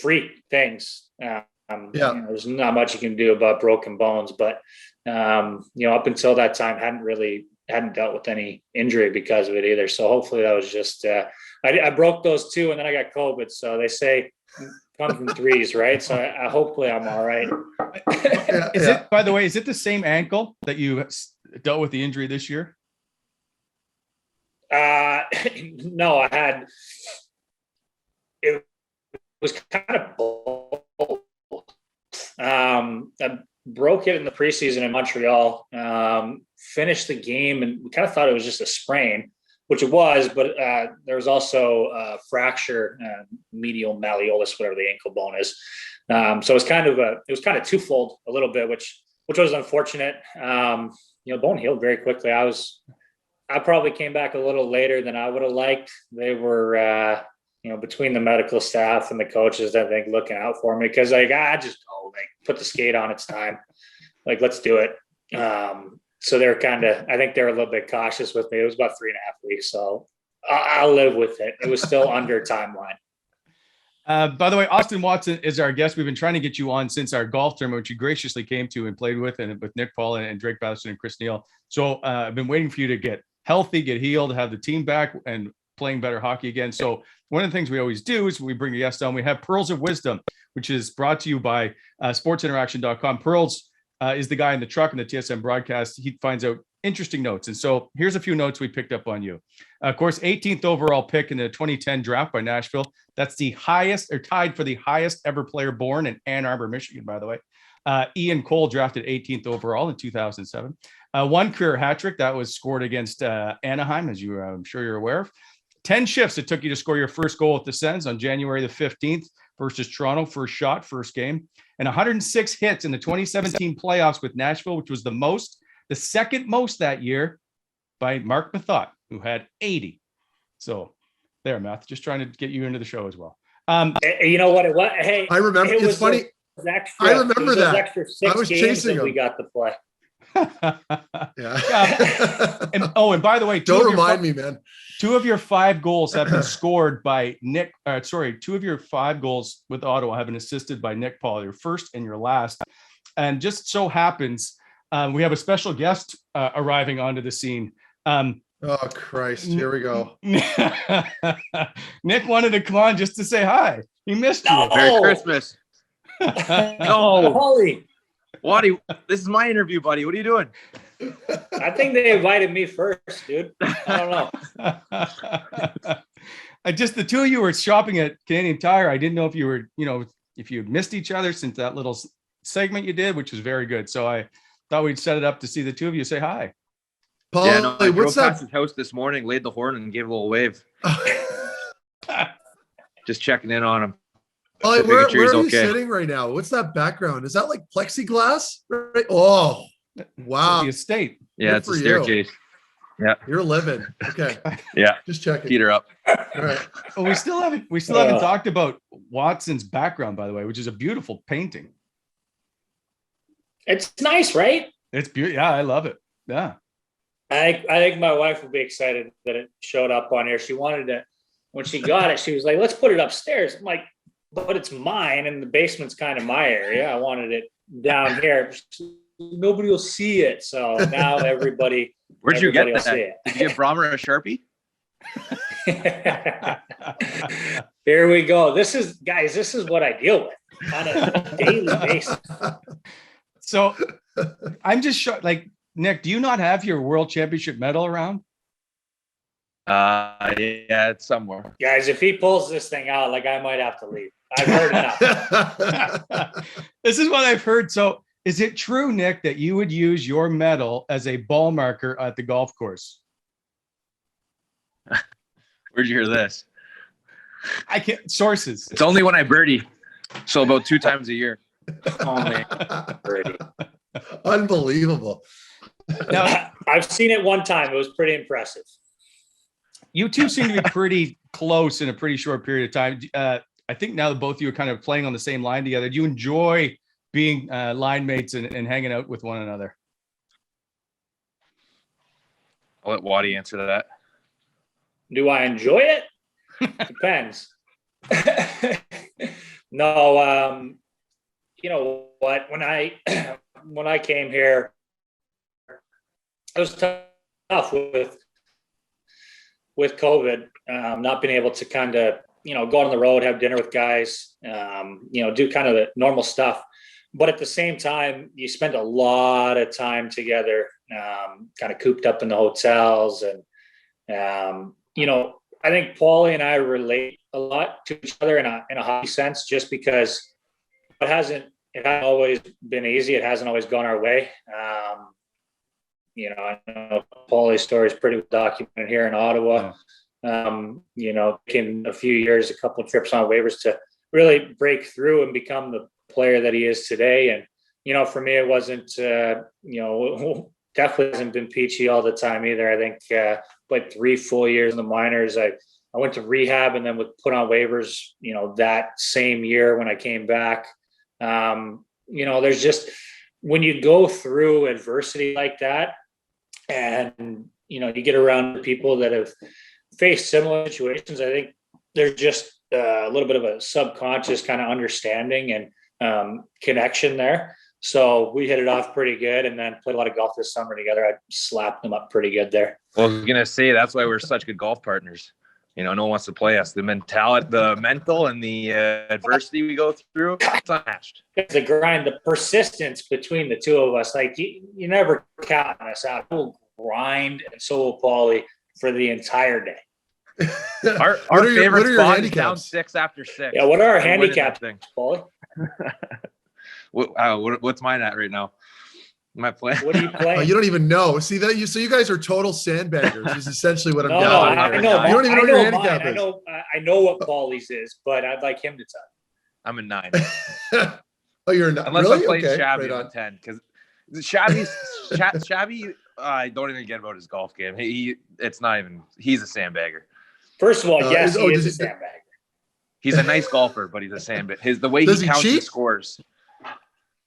freak things. There's not much you can do about broken bones, but up until that time, hadn't dealt with any injury because of it either. So hopefully that was just, I broke those two and then I got COVID. So they say comes in threes, right? So hopefully I'm all right. It, by the way, is it the same ankle that you dealt with the injury this year? No, it was kind of both. I broke it in the preseason in Montreal, finished the game, and we kind of thought it was just a sprain, which it was, but there was also a fracture, medial malleolus, whatever the ankle bone is. So it was kind of twofold a little bit, which was unfortunate. Bone healed very quickly. I probably came back a little later than I would have liked. They were, between the medical staff and the coaches, I think, looking out for me because just go, put the skate on. It's time. Let's do it. So they're I think they're a little bit cautious with me. It was about 3.5 weeks. So I'll live with it. It was still under timeline. By the way, Austin Watson is our guest. We've been trying to get you on since our golf tournament, which you graciously came to and played with, and with Nick Paul and Drake Batherson and Chris Neal. So I've been waiting for you to get healthy, get healed, have the team back and playing better hockey again. So one of the things we always do is we bring a guest on. We have Pearls of Wisdom, which is brought to you by sportsinteraction.com. Pearls is the guy in the truck in the TSM broadcast. He finds out interesting notes. And so here's a few notes we picked up on you. Of course, 18th overall pick in the 2010 draft by Nashville. That's the highest, or tied for the highest ever player born in Ann Arbor, Michigan, by the way. Ian Cole drafted 18th overall in 2007. One career hat trick that was scored against Anaheim, as I'm sure you're aware of. 10 shifts it took you to score your first goal with the Sens on January the 15th versus Toronto, first shot, first game. And 106 hits in the 2017 playoffs with Nashville, which was the second most that year by Mark Methot, who had 80. So there, Matt, just trying to get you into the show as well. You know what it was? Hey, I remember. It's funny. I remember that. Extra 6 I was games chasing that we got to play. Yeah. And by the way, don't remind me, man. 2 of your 5 goals have been scored by Nick. 2 of your 5 goals with Ottawa have been assisted by Nick Paul, your first and your last. And just so happens, we have a special guest arriving onto the scene. Oh, Christ. Here we go. Nick wanted to come on just to say hi. He missed you. No. Merry Christmas. No. Holy. Waddy, this is my interview, buddy. What are you doing? I think they invited me first, dude. I don't know. The two of you were shopping at Canadian Tire. I didn't know if you were, if you had missed each other since that little segment you did, which was very good. So I thought we'd set it up to see the two of you say hi. Paul, yeah, no, I drove what's past that? his house this morning, laid the horn, and gave a little wave. Just checking in on him. Where are you okay. sitting right now? What's that background? Is that like plexiglass? Right? Oh, wow. The estate. Yeah, Good it's a for you. staircase. Yeah. You're living. Okay. Yeah. Just checking. Feet are up. All right. Well, we still haven't talked about Watson's background, by the way, which is a beautiful painting. It's nice, right? It's beautiful. Yeah, I love it. Yeah. I think my wife would be excited that it showed up on here. She wanted to, when she got it, she was like, let's put it upstairs. I'm like, but it's mine and the basement's kind of my area. I wanted it down here. Nobody will see it. So now everybody. Where'd you get will that? see it. Did you give Brahmer a Sharpie? Here we go. This is what I deal with on a daily basis. So I'm just shocked. Like, Nick, do you not have your world championship medal around? Yeah, it's somewhere. Guys, if he pulls this thing out, like, I might have to leave. I've heard enough. This is what I've heard. So is it true, Nick, that you would use your medal as a ball marker at the golf course? Where'd you hear this? I can't. Sources. It's only when I birdie. So about 2 times a year. Only. Unbelievable. Now, I've seen it one time. It was pretty impressive. You two seem to be pretty close in a pretty short period of time. I think now that both of you are kind of playing on the same line together, do you enjoy being line mates and hanging out with one another? I'll let Waddy answer that. Do I enjoy it? Depends. No, you know what? When I came here, it was tough with COVID, not being able to kind of, go on the road, have dinner with guys, do kind of the normal stuff. But at the same time, you spend a lot of time together, kind of cooped up in the hotels. And, I think Paulie and I relate a lot to each other in a hockey sense, just because it hasn't always been easy. It hasn't always gone our way. I know Paulie's story is pretty documented here in Ottawa. Taking a few years, a couple of trips on waivers to really break through and become the player that he is today. And, for me, it wasn't, definitely hasn't been peachy all the time either. I think like 3 full years in the minors. I went to rehab and then was put on waivers, that same year when I came back. There's just, when you go through adversity like that and, you get around people that have faced similar situations, I think there's just a little bit of a subconscious kind of understanding and connection there. So we hit it off pretty good, and then played a lot of golf this summer together. I slapped them up pretty good there. Well, I was going to say, that's why we're such good golf partners. No one wants to play us. The mentality, the mental, and the adversity we go through, it's unmatched. It's the grind, the persistence between the two of us. Like, you never count us out. We'll grind, and so will Paulie, for the entire day. Our favorite spot is down 6 after 6. Yeah, what are our handicaps, Paulie? What's mine at right now? Am I playing? What are you playing? Oh, you don't even know. See that you guys are total sandbaggers. Is essentially what I'm No, gathering. I know. You don't even know what your handicap is. I know what Paulie's is, but I'd like him to tell. I'm a 9. Oh, you're not. Unless really? I'm playing Okay, Shabby right at 10, because Shabby. I don't even get about his golf game. It's not even. He's a sandbagger. First of all, yes, he is a sandbagger. He's a nice golfer, but he's a sandbagger. The way he counts his scores.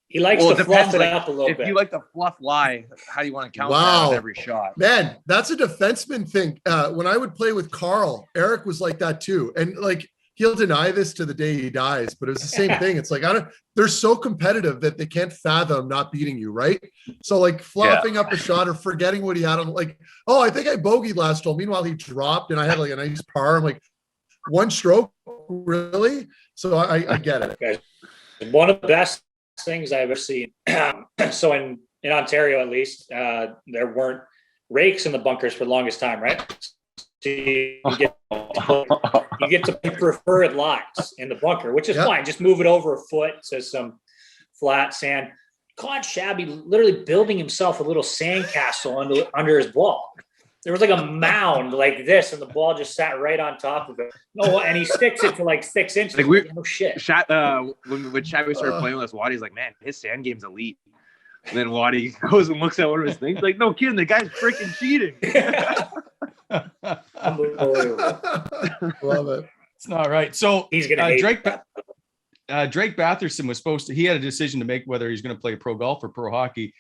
He likes to fluff it up a little bit. If you like to fluff lie, how do you want to count that on every shot? Man, that's a defenseman thing. When I would play with Carl, Eric was like that too. And like, he'll deny this to the day he dies, but it was the same thing. It's like, they're so competitive that they can't fathom not beating you, right? So like fluffing up a shot or forgetting what he had on, like, oh, I think I bogeyed last hole. Meanwhile, he dropped and I had like a nice par. I'm like, 1 stroke, really? So I get it. One of the best things I've ever seen. So in Ontario, at least, there weren't rakes in the bunkers for the longest time, right? So you get to preferred lines in the bunker, which is fine. Just move it over a foot to some flat sand. Caught Shabby literally building himself a little sandcastle under his ball. There was like a mound like this, and the ball just sat right on top of it. No, and he sticks it to like 6 inches. Like no shit. When Shabby started playing with us, Waddy's like, man, his sand game's elite. And then Waddy goes and looks at one of his things, like, no kidding, the guy's freaking cheating. Love it. It's not right. So he's gonna Drake Batherson was supposed to. He had a decision to make whether he's going to play pro golf or pro hockey.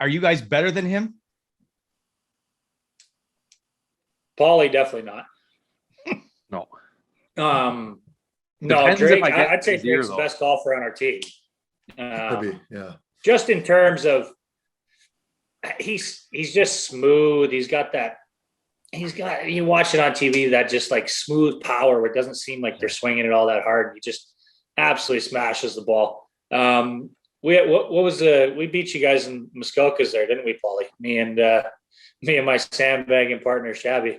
Are you guys better than him? Paulie, definitely not. No. No, Drake. I'd say Drake's the best golfer on our team. Could be, yeah. Just in terms of, he's just smooth. He's got, you watch it on TV, that just like smooth power where it doesn't seem like they're swinging it all that hard. He just absolutely smashes the ball. We beat you guys in Muskokas there, didn't we, Paulie? Me and my sandbagging partner, Shabby.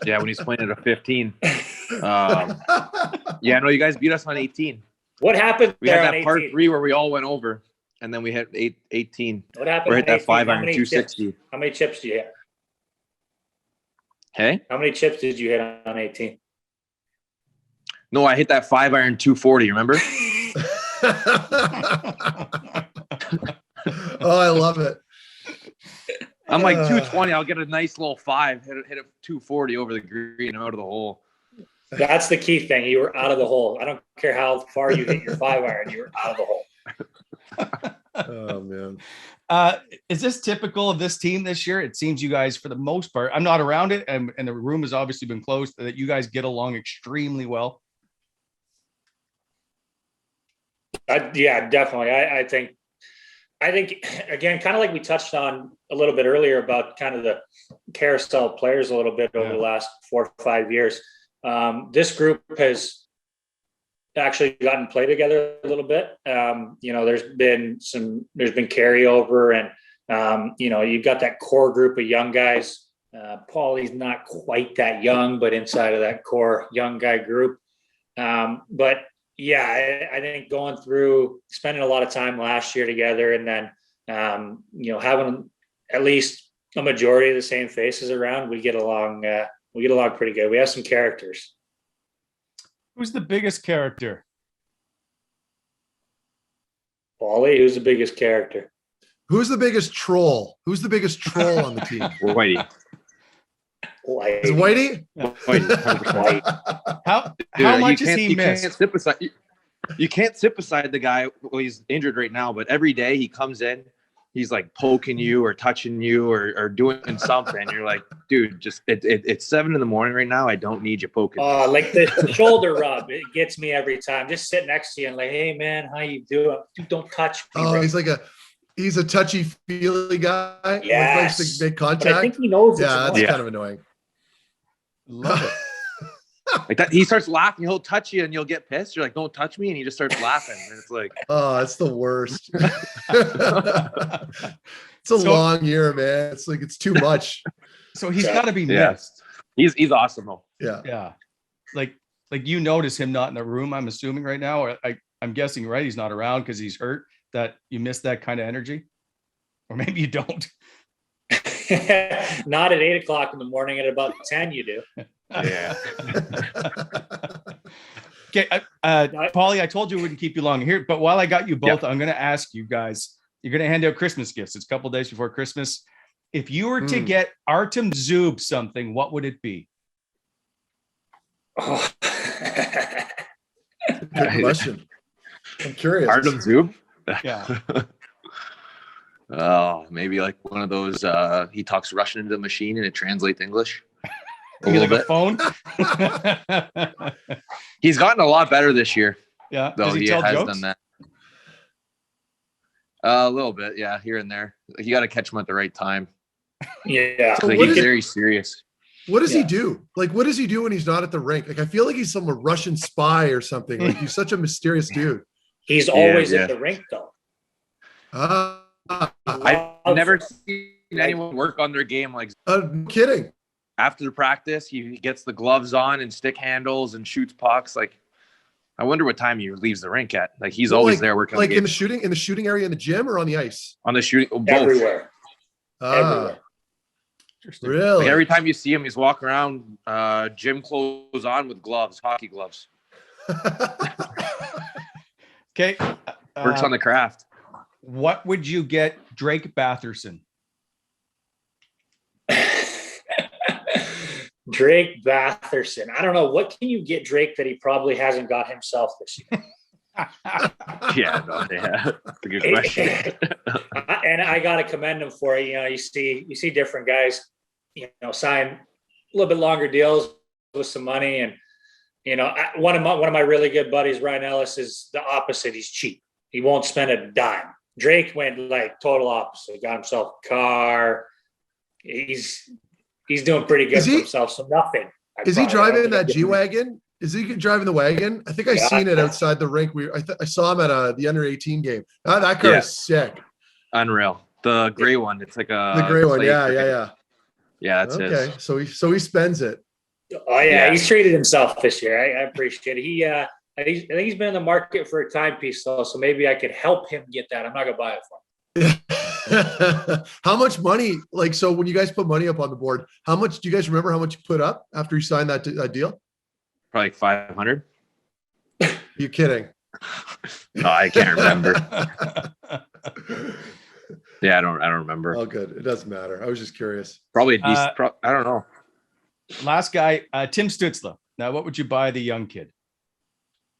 Yeah, when he's playing at a 15. Yeah, no, you guys beat us on 18. What happened? We had that part 3 where we all went over, and then we hit 18. What happened? We hit that 5-iron 260. How many chips did you hit? Hey? How many chips did you hit on 18? No, I hit that 5-iron 240. Remember? Oh, I love it. I'm like 220. I'll get a nice little 5, hit a 240 over the green, out of the hole. That's the key thing. You were out of the hole. I don't care how far you hit your 5-iron. You were out of the hole. Oh man. Is this typical of this team this year? It seems you guys, for the most part, I'm not around it, and the room has obviously been closed, that you guys get along extremely well. Yeah, definitely. I think again, kind of like we touched on a little bit earlier about kind of the carousel players a little bit over the last 4 or 5 years. This group has actually gotten play together a little bit. There's been carryover, and you've got that core group of young guys. Paulie's not quite that young, but inside of that core young guy group. But yeah, I think going through spending a lot of time last year together, and then having at least a majority of the same faces around, we get along pretty good. We have some characters. Who's the biggest character? Paulie, who's the biggest character? Who's the biggest troll? Who's the biggest troll on the team? Whitey. Is it Whitey? Whitey. How much is he missed? You can't sit beside the guy. Well, he's injured right now, but every day he comes in, he's like poking you or touching you or doing something. You're like, dude, just it's 7 a.m. right now. I don't need you poking. Like the shoulder rub, it gets me every time. Just sit next to you and like, hey man, how you doing? Dude, don't touch me. Oh, bro. He's a touchy-feely guy. Yes. Like, likes to make contact. But I think he knows. That's kind of annoying. Love it. Like that, he starts laughing. He'll touch you, and you'll get pissed. You're like, "Don't touch me," and he just starts laughing. And it's like, oh, it's the worst. It's a long year, man. It's like it's too much. So he's got to be missed. He's awesome though. Yeah. Like you notice him not in the room. I'm assuming right now, or I'm guessing, right? He's not around because he's hurt. That you miss that kind of energy, or maybe you don't. Not at 8 o'clock in the morning. At about 10, you do. Yeah. Okay, Paulie, I told you we wouldn't keep you long here, but while I got you both, I'm going to ask you guys. You're going to hand out Christmas gifts. It's a couple days before Christmas. If you were to get Artem Zub something, what would it be? Oh. Good question. I'm curious. Artem Zub? Yeah. Oh, maybe like one of those. He talks Russian into the machine and it translates English. Maybe like a phone. He's gotten a lot better this year. Yeah. Though Does he he tell has jokes? done that. A little bit, yeah, here and there. You got to catch him at the right time. Yeah. So Like, he's very serious. What does he do? Like, what does he do when he's not at the rink? Like, I feel like he's some Russian spy or something. Like, he's such a mysterious dude. He's always at the rink, though. I've never seen anyone work on their game like. No kidding. After the practice, he gets the gloves on and stick handles and shoots pucks. Like, I wonder what time he leaves the rink at. Like, he's always there working. Like in the shooting area in the gym or on the ice? On the shooting, both. Everywhere. Everywhere. Really? Like, every time you see him, he's walking around, gym clothes on with gloves, hockey gloves. Okay. Works on the craft. What would you get Drake Batherson? Drake Batherson. I don't know. What can you get Drake that he probably hasn't got himself this year? Yeah, that's a good question. And I got to commend him for it. You see different guys, sign a little bit longer deals with some money. And, one of my really good buddies, Ryan Ellis, is the opposite. He's cheap. He won't spend a dime. Drake went like total opposite. Got himself a car. He's doing pretty good for himself. So nothing. Is he driving that G-Wagon? Is he driving the wagon? I think I seen it outside the rink. I saw him at the under 18 game. That car is sick. Unreal. The gray one. It's like the gray one. Yeah. Yeah, that's okay. his. So he spends it. Oh yeah, he's treated himself this year. I appreciate it. I think he's been in the market for a timepiece though, so maybe I could help him get that. I'm not gonna buy it for him. How much money? Like, so when you guys put money up on the board, how much do you guys remember? How much you put up after you signed that deal? Probably like 500. You kidding? No, I can't remember. Yeah, I don't remember. Oh, good. It doesn't matter. I was just curious. Probably a decent. I don't know. Last guy, Tim Stutzla. Now, what would you buy the young kid?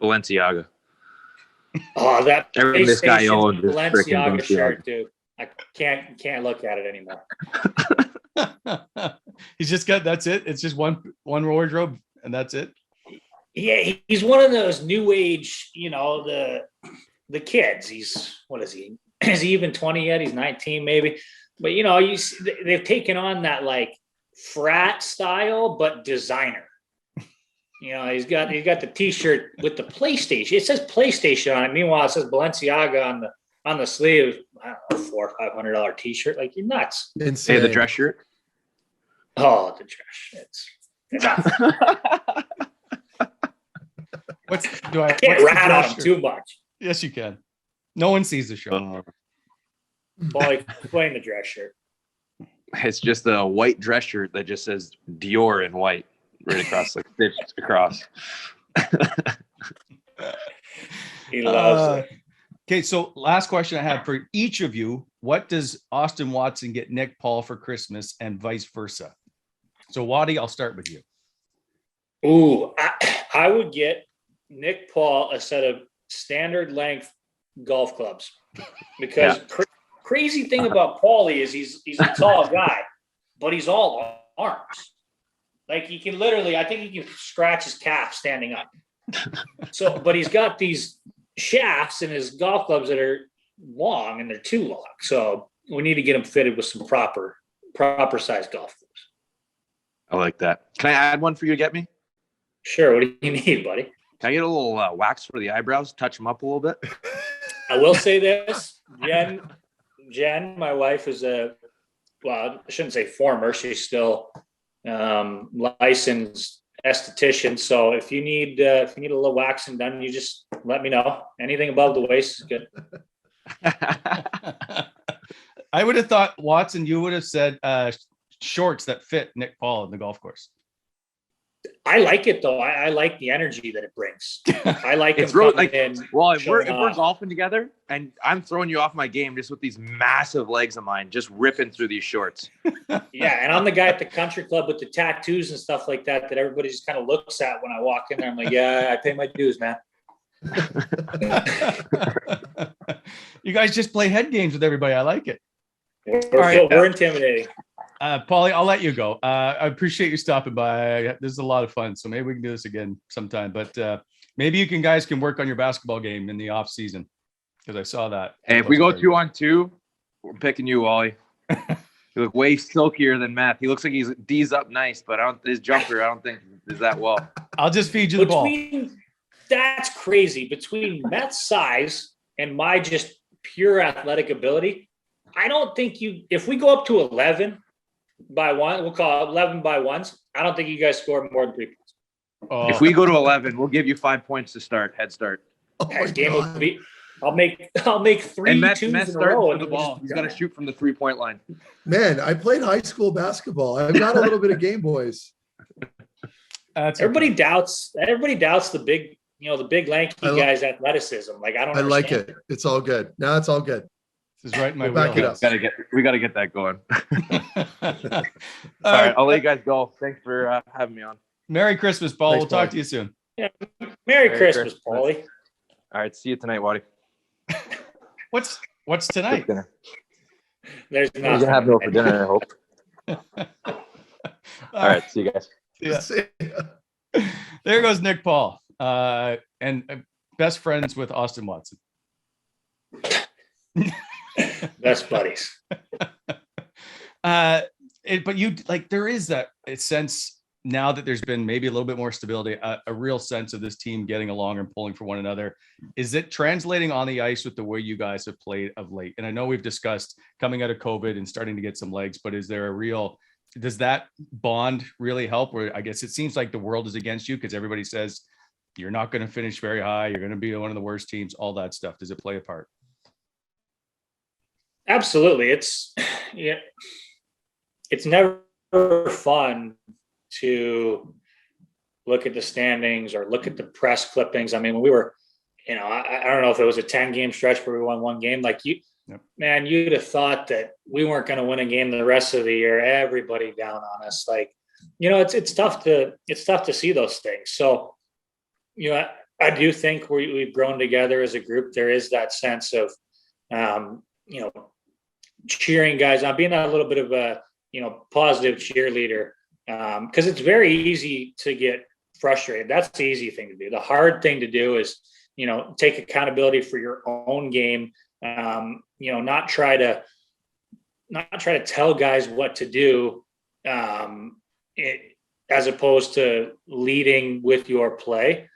Balenciaga. Oh, that This guy PlayStation owns this freaking Balenciaga shirt, Balenciaga. dude. I can't look at it anymore. He's just got, that's it. It's just one wardrobe and that's it. Yeah, he's one of those new age, the kids. What is he? Is he even 20 yet? He's 19 maybe. But they've taken on that like frat style, but designer. He's got the t-shirt with the PlayStation. It says PlayStation on it. Meanwhile, it says Balenciaga on the sleeve. I don't know, $400 or $500 t-shirt. Like, you're nuts. Insane. Hey, the dress shirt. Oh, the dress. It's I can't rat on him too much. Yes, you can. No one sees the show. Boy, playing the dress shirt. It's just a white dress shirt that just says Dior in white right across, like stitched across. He loves it. Okay, so last question I have for each of you. What does Austin Watson get Nick Paul for Christmas and vice versa? So, Waddy, I'll start with you. Ooh, I would get Nick Paul a set of standard length golf clubs because crazy thing about Paulie is he's a tall guy, but he's all arms. Like he can literally, I think he can scratch his calf standing up. So, but he's got these shafts in his golf clubs that are long and they're too long. So we need to get him fitted with some proper sized golf clubs. I like that. Can I add one for you to get me? Sure. What do you need, buddy? Can I get a little wax for the eyebrows? Touch them up a little bit. I will say this, Jen, my wife is I shouldn't say former. She's still licensed esthetician. So if you need a little waxing done, you just let me know. Anything above the waist is good. I would have thought, Watson, you would have said shorts that fit Nick Paul in the golf course. I like it though. I like the energy that it brings. I like it's him really coming like, in. well, if we're golfing together and I'm throwing you off my game just with these massive legs of mine, just ripping through these shorts. Yeah, and I'm the guy at the country club with the tattoos and stuff like that everybody just kind of looks at when I walk in there. I'm like, yeah, I pay my dues, man. You guys just play head games with everybody. I like it. We're intimidating. Paulie, I'll let you go. I appreciate you stopping by. This is a lot of fun. So maybe we can do this again sometime. But maybe you guys can work on your basketball game in the off season because I saw that. Hey, if we go 2-on-2, we're picking you, Wally. You look way silkier than Matt. He looks like he's D's up nice, but his jumper I don't think is that well. I'll just feed you the ball. That's crazy. Between Matt's size and my just pure athletic ability, I don't think if we go up to 11 by one, we'll call it 11 by ones. I don't think you guys score more than 3 points. Oh. If we go to 11, we'll give you 5 points to start. Head start. Game will be. I'll make 3 and twos Matt's in a row. the ball. He's got to shoot from the 3-point line. Man, I played high school basketball. I've got a little bit of game, boys. Everybody doubts the big, the big lanky guy's athleticism. Like I don't. I like it. It's all good. Now it's all good. This is right in my back it up. We got to get that going. All right, I'll let you guys go. Thanks for having me on. Merry Christmas, Paul. Thanks, we'll talk Paulie. to you soon. Yeah. Merry Christmas, Paulie. All right, see you tonight, Waddy. What's tonight? Dinner. There's We're nothing. gonna have no for dinner, I hope. All right, see you guys. Yeah. There goes Nick Paul, and best friends with Austin Watson. Best buddies. But you like there is that sense now that there's been maybe a little bit more stability, a real sense of this team getting along and pulling for one another. Is it translating on the ice with the way you guys have played of late? And I know we've discussed coming out of COVID and starting to get some legs, but is there does that bond really help? Or I guess it seems like the world is against you because everybody says you're not going to finish very high. You're going to be one of the worst teams, all that stuff. Does it play a part? Absolutely. It's never fun to look at the standings or look at the press clippings. I mean, when we were, I don't know if it was a 10-game stretch where we won one game, like man, you'd have thought that we weren't going to win a game the rest of the year. Everybody down on us. Like, it's tough to see those things. So, I do think we've grown together as a group. There is that sense of, cheering guys on, being a little bit of a, positive cheerleader. Because it's very easy to get frustrated. That's the easy thing to do. The hard thing to do is, take accountability for your own game. Not try to tell guys what to do, as opposed to leading with your play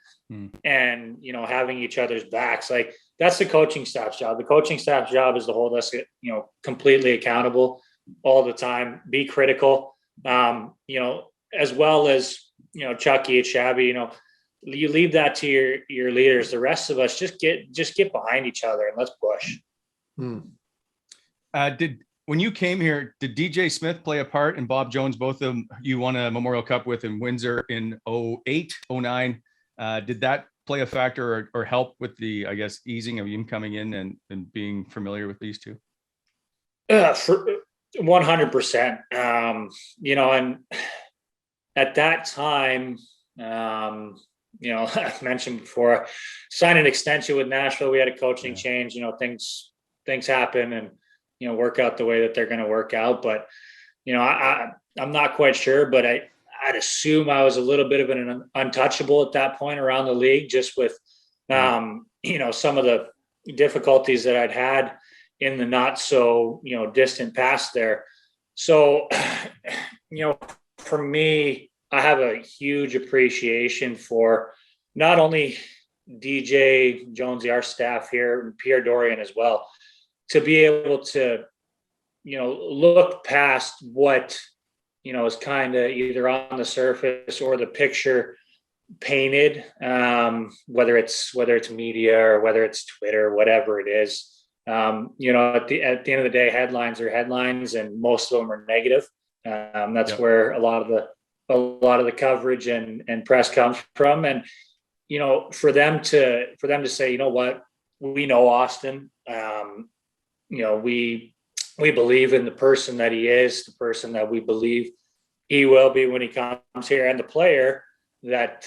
and, having each other's backs. Like, that's the coaching staff's job. The coaching staff's job is to hold us, completely accountable all the time, be critical, as well as, Chucky and Shabby, you leave that to your leaders. The rest of us just get behind each other and let's push. When you came here, did DJ Smith play a part and Bob Jones, both of them you won a Memorial Cup with in Windsor in 08, 09? Did that play a factor or help with the, I guess, easing of him coming in and being familiar with these two? For 100%. And at that time, I mentioned before, signed an extension with Nashville. We had a coaching change. Things happen and work out the way that they're going to work out. But I'm not quite sure. But I'd assume I was a little bit of an untouchable at that point around the league, just with some of the difficulties that I'd had in the not so distant past there. So for me, I have a huge appreciation for not only DJ Jonesy, our staff here, and Pierre Dorian as well, to be able to, look past what, is kind of either on the surface or the picture painted, whether it's media or whether it's Twitter, whatever it is. At the end of the day, headlines are headlines, and most of them are negative. That's where a lot of the coverage and press comes from. And, for them to say, you know what, we know Austin, we believe in the person that he is, the person that we believe he will be when he comes here, and the player that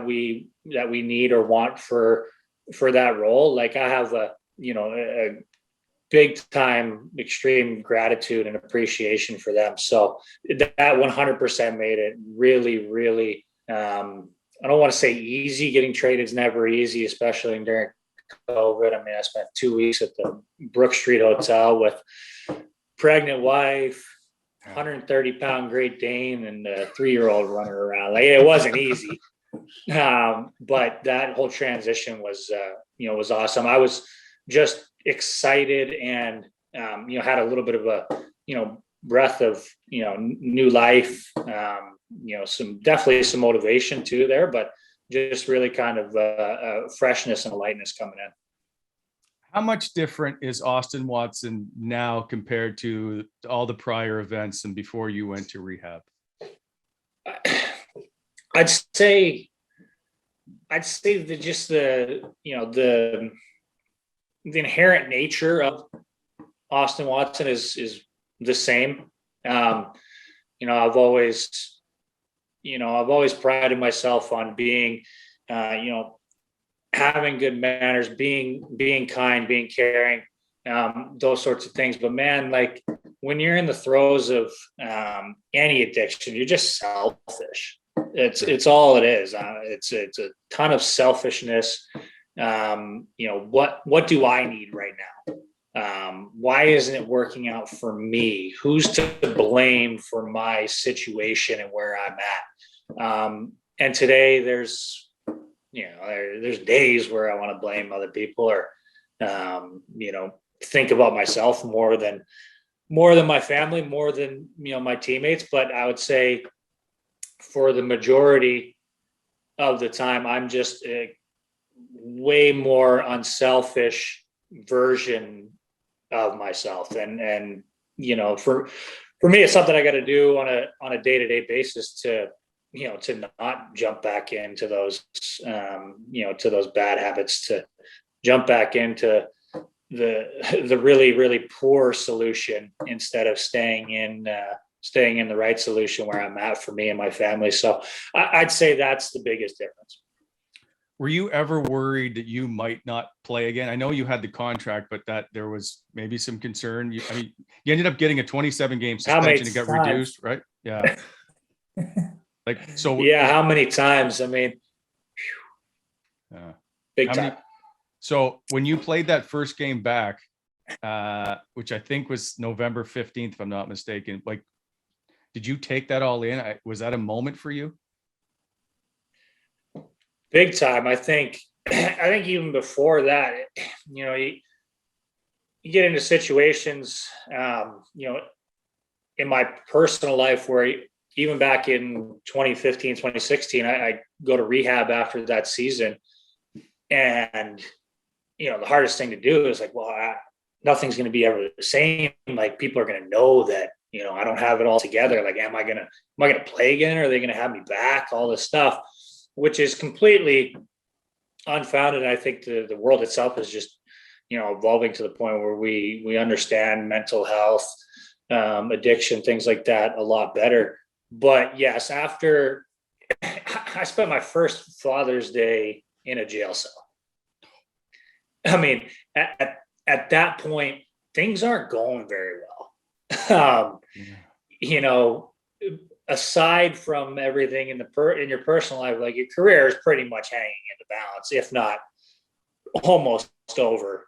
we need or want for that role. Like, I have a big time extreme gratitude and appreciation for them. So that 100% made it really, really, I don't want to say easy. Getting traded is never easy, especially during COVID. I mean, I spent 2 weeks at the Brook Street Hotel with pregnant wife, 130-pound Great Dane, and a 3-year-old running around. Like, it wasn't easy. But that whole transition was awesome. I was just excited and, had a little bit of a, breath of, new life, definitely some motivation too there, but just really kind of a freshness and a lightness coming in. How much different is Austin Watson now compared to all the prior events and before you went to rehab? I'd say that just the inherent nature of Austin Watson is the same. I've always prided myself on being, having good manners, being kind, being caring, those sorts of things. But man, like, when you're in the throes of any addiction, you're just selfish. It's all it is. It's a ton of selfishness. What do I need right now? Why isn't it working out for me? Who's to blame for my situation and where I'm at? And today there's days where I want to blame other people or, think about myself more than my family, more than, my teammates. But I would say for the majority of the time, I'm just a way more unselfish version of myself. And for me, it's something I got to do on a day-to-day basis to not jump back into those, to those bad habits, to jump back into the really, really poor solution instead of staying in the right solution where I'm at for me and my family. So I'd say that's the biggest difference. were you ever worried that you might not play again? I know you had the contract, but that there was maybe some concern. You ended up getting a 27 game suspension and got reduced, right? Yeah. Like, so yeah, how many times? I mean, big time. So when you played that first game back, which I think was November 15th, if I'm not mistaken, like, did you take that all in? Was that a moment for you? Big time. I think even before that, you know, you get into situations, you know, in my personal life where even back in 2015, 2016, I go to rehab after that season. And, you know, the hardest thing to do is like, well, nothing's going to be ever the same. Like, people are going to know that, you know, I don't have it all together. Like, am I going to play again? Or are they going to have me back? All this stuff, which is completely unfounded. I think the world itself is just, you know, evolving to the point where we understand mental health, addiction, things like that a lot better. But yes, after I spent my first Father's Day in a jail cell. I mean, at that point, things aren't going very well. You know, aside from everything in your personal life, like, your career is pretty much hanging in the balance, if not almost over,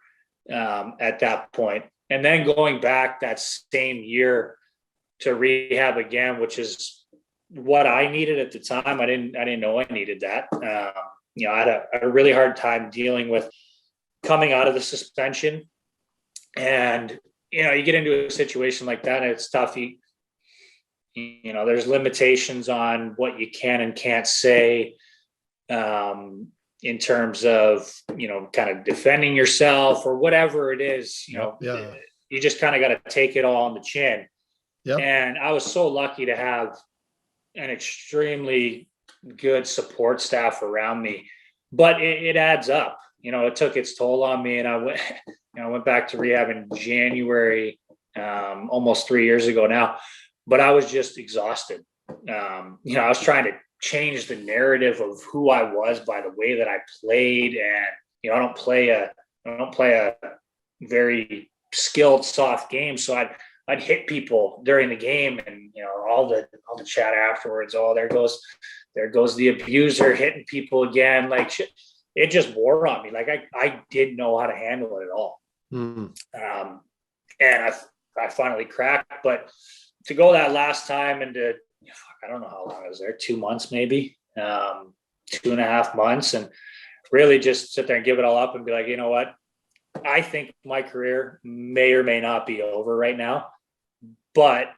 at that point. And then going back that same year to rehab again, which is what I needed at the time. I didn't know I needed that. You know, I had a really hard time dealing with coming out of the suspension. And, you know, you get into a situation like that and it's tough. You know, there's limitations on what you can and can't say, in terms of, you know, kind of defending yourself or whatever it is, you know. You just kind of got to take it all on the chin. Yep. And I was so lucky to have an extremely good support staff around me, but it adds up. You know, it took its toll on me, and I went back to rehab in January, almost 3 years ago now, but I was just exhausted. You know, I was trying to change the narrative of who I was by the way that I played. And, you know, I don't play a very skilled soft game. So I'd hit people during the game, and, you know, all the chat afterwards, oh, there goes the abuser hitting people again. Like, shit, it just wore on me. Like, I didn't know how to handle it at all. And I finally cracked, but to go that last time and I don't know how long I was there, 2 months, maybe, 2.5 months, and really just sit there and give it all up and be like, you know what? I think my career may or may not be over right now, but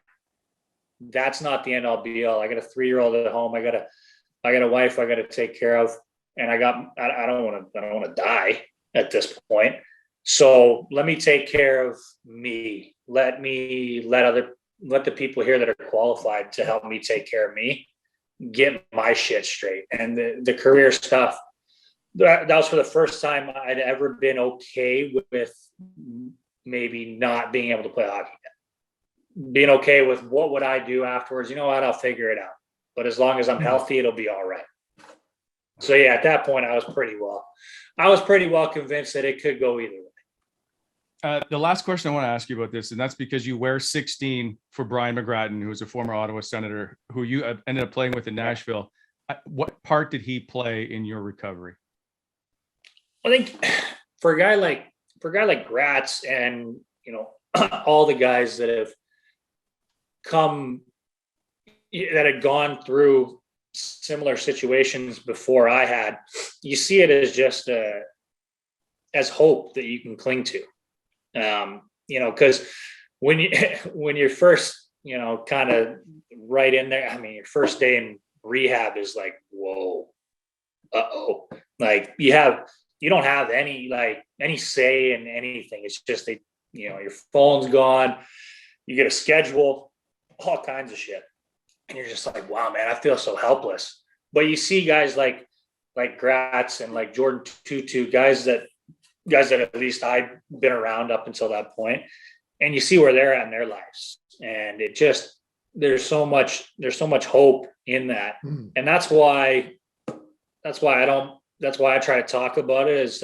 that's not the end all be all. I got a 3-year-old at home. I got a wife I got to take care of, and I don't want to die at this point. So let me take care of me. Let the people here that are qualified to help me take care of me get my shit straight. And the career stuff, that was for the first time I'd ever been okay with maybe not being able to play hockey again. Being okay with what would I do afterwards. You know what? I'll figure it out. But as long as I'm healthy, it'll be all right. So yeah, at that point, I was pretty well convinced that it could go either way. The last question I want to ask you about this, and that's because you wear 16 for Brian McGrattan, who was a former Ottawa Senator, who you ended up playing with in Nashville. What part did he play in your recovery? I think for a guy like Gratz, and, you know, all the guys that have gone through similar situations before I had, you see it as just as hope that you can cling to. You know, because when you're first, you know, kind of right in there, I mean, your first day in rehab is like, whoa, like you don't have any say in anything. It's just you know, your phone's gone, you get a schedule, all kinds of shit, and you're just like, wow, man, I feel so helpless. But you see guys like Gratz and like Jordan Tutu, guys that at least I'd been around up until that point, and you see where they're at in their lives, and it just, there's so much hope in that. And that's why I don't that's why I try to talk about it